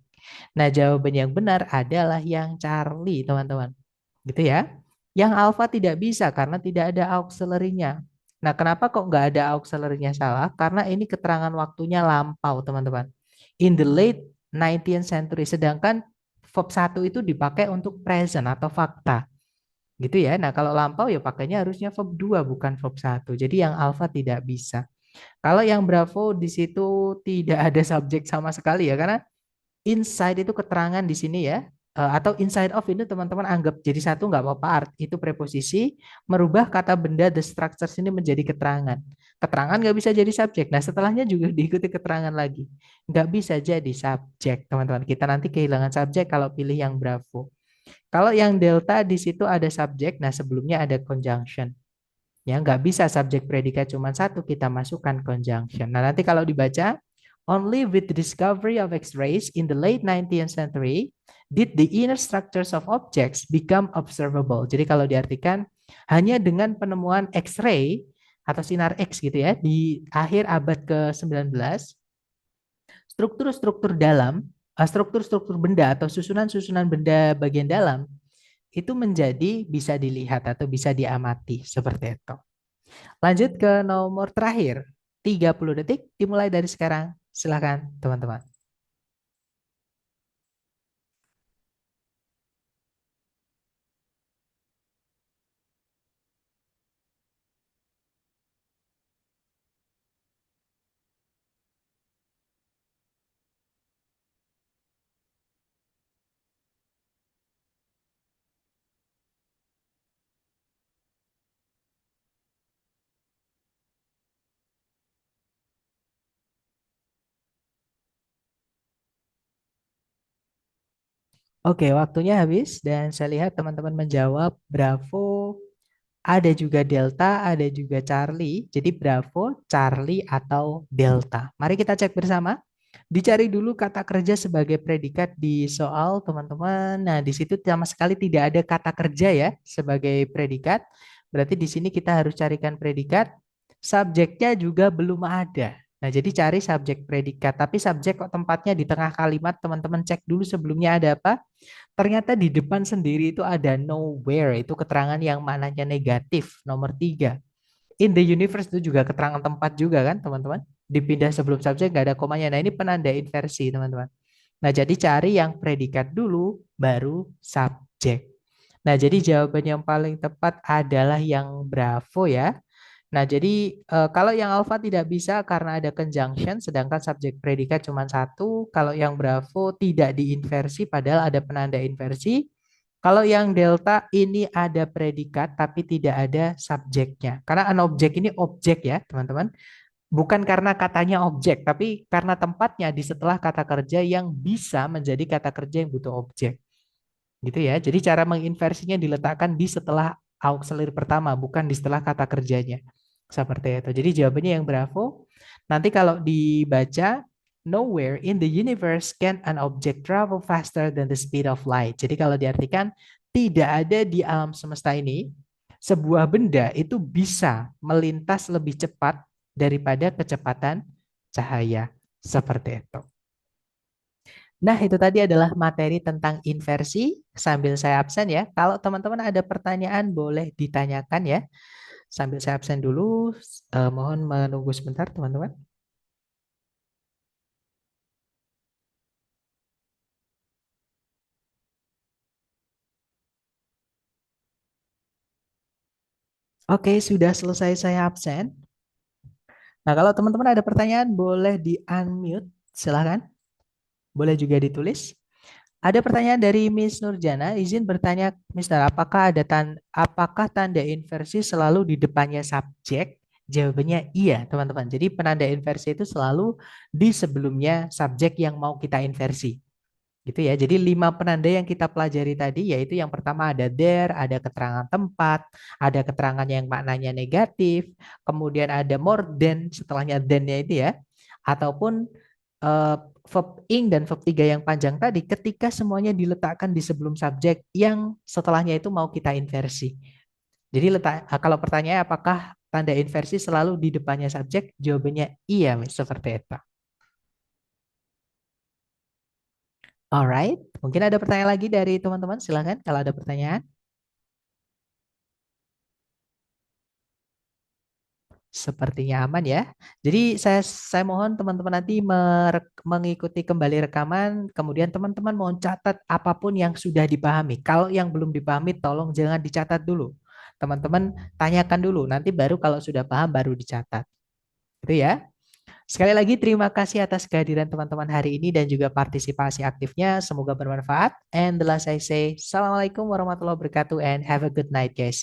Nah, jawaban yang benar adalah yang Charlie, teman-teman. Gitu ya. Yang alpha tidak bisa karena tidak ada auxiliary-nya. Nah, kenapa kok nggak ada auxiliary-nya salah? Karena ini keterangan waktunya lampau, teman-teman. In the late 19th century. Sedangkan verb 1 itu dipakai untuk present atau fakta. Gitu ya. Nah, kalau lampau ya pakainya harusnya verb 2 bukan verb 1. Jadi yang alpha tidak bisa. Kalau yang bravo di situ tidak ada subjek sama sekali ya karena inside itu keterangan di sini ya. Atau inside of ini teman-teman anggap jadi satu nggak apa-apa art itu preposisi merubah kata benda the structures ini menjadi keterangan. Keterangan nggak bisa jadi subjek. Nah setelahnya juga diikuti keterangan lagi. Nggak bisa jadi subjek teman-teman. Kita nanti kehilangan subjek kalau pilih yang bravo. Kalau yang delta di situ ada subjek, nah sebelumnya ada conjunction. Ya, nggak bisa subjek predikat cuma satu, kita masukkan conjunction. Nah, nanti kalau dibaca, only with the discovery of X-rays in the late 19th century did the inner structures of objects become observable. Jadi kalau diartikan, hanya dengan penemuan X-ray atau sinar X gitu ya, di akhir abad ke-19, struktur-struktur dalam, struktur-struktur benda atau susunan-susunan benda bagian dalam itu menjadi bisa dilihat atau bisa diamati seperti itu. Lanjut ke nomor terakhir. 30 detik dimulai dari sekarang. Silakan teman-teman. Oke, waktunya habis dan saya lihat teman-teman menjawab Bravo, ada juga Delta, ada juga Charlie. Jadi Bravo, Charlie atau Delta. Mari kita cek bersama. Dicari dulu kata kerja sebagai predikat di soal teman-teman. Nah, di situ sama sekali tidak ada kata kerja ya sebagai predikat. Berarti di sini kita harus carikan predikat. Subjeknya juga belum ada. Nah, jadi cari subjek predikat. Tapi subjek kok tempatnya di tengah kalimat, teman-teman cek dulu sebelumnya ada apa. Ternyata di depan sendiri itu ada nowhere. Itu keterangan yang maknanya negatif. Nomor 3. In the universe itu juga keterangan tempat juga kan teman-teman. Dipindah sebelum subjek nggak ada komanya. Nah ini penanda inversi teman-teman. Nah jadi cari yang predikat dulu baru subjek. Nah jadi jawaban yang paling tepat adalah yang bravo ya. Nah jadi kalau yang alpha tidak bisa karena ada conjunction sedangkan subjek predikat cuma satu. Kalau yang bravo tidak diinversi padahal ada penanda inversi. Kalau yang delta ini ada predikat tapi tidak ada subjeknya. Karena an objek ini objek ya, teman-teman. Bukan karena katanya objek, tapi karena tempatnya di setelah kata kerja yang bisa menjadi kata kerja yang butuh objek. Gitu ya. Jadi cara menginversinya diletakkan di setelah auxiliary pertama, bukan di setelah kata kerjanya. Seperti itu. Jadi jawabannya yang bravo. Nanti kalau dibaca, nowhere in the universe can an object travel faster than the speed of light. Jadi kalau diartikan, tidak ada di alam semesta ini sebuah benda itu bisa melintas lebih cepat daripada kecepatan cahaya. Seperti itu. Nah, itu tadi adalah materi tentang inversi sambil saya absen ya. Kalau teman-teman ada pertanyaan boleh ditanyakan ya. Sambil saya absen dulu, mohon menunggu sebentar teman-teman. Oke, sudah selesai saya absen. Nah, kalau teman-teman ada pertanyaan boleh di-unmute, silahkan. Boleh juga ditulis. Ada pertanyaan dari Miss Nurjana, izin bertanya, Mister, apakah tanda inversi selalu di depannya subjek? Jawabannya iya, teman-teman. Jadi penanda inversi itu selalu di sebelumnya subjek yang mau kita inversi. Gitu ya. Jadi 5 penanda yang kita pelajari tadi yaitu yang pertama ada there, ada keterangan tempat, ada keterangan yang maknanya negatif, kemudian ada more than setelahnya than-nya itu ya. Ataupun verb ing dan verb 3 yang panjang tadi ketika semuanya diletakkan di sebelum subjek yang setelahnya itu mau kita inversi. Jadi kalau pertanyaannya apakah tanda inversi selalu di depannya subjek? Jawabannya iya, seperti itu. Alright, mungkin ada pertanyaan lagi dari teman-teman. Silakan kalau ada pertanyaan. Sepertinya aman ya. Jadi saya mohon teman-teman nanti mengikuti kembali rekaman, kemudian teman-teman mohon catat apapun yang sudah dipahami. Kalau yang belum dipahami tolong jangan dicatat dulu. Teman-teman tanyakan dulu, nanti baru kalau sudah paham baru dicatat. Itu ya. Sekali lagi terima kasih atas kehadiran teman-teman hari ini dan juga partisipasi aktifnya. Semoga bermanfaat. And the last I say, Assalamualaikum warahmatullahi wabarakatuh and have a good night guys.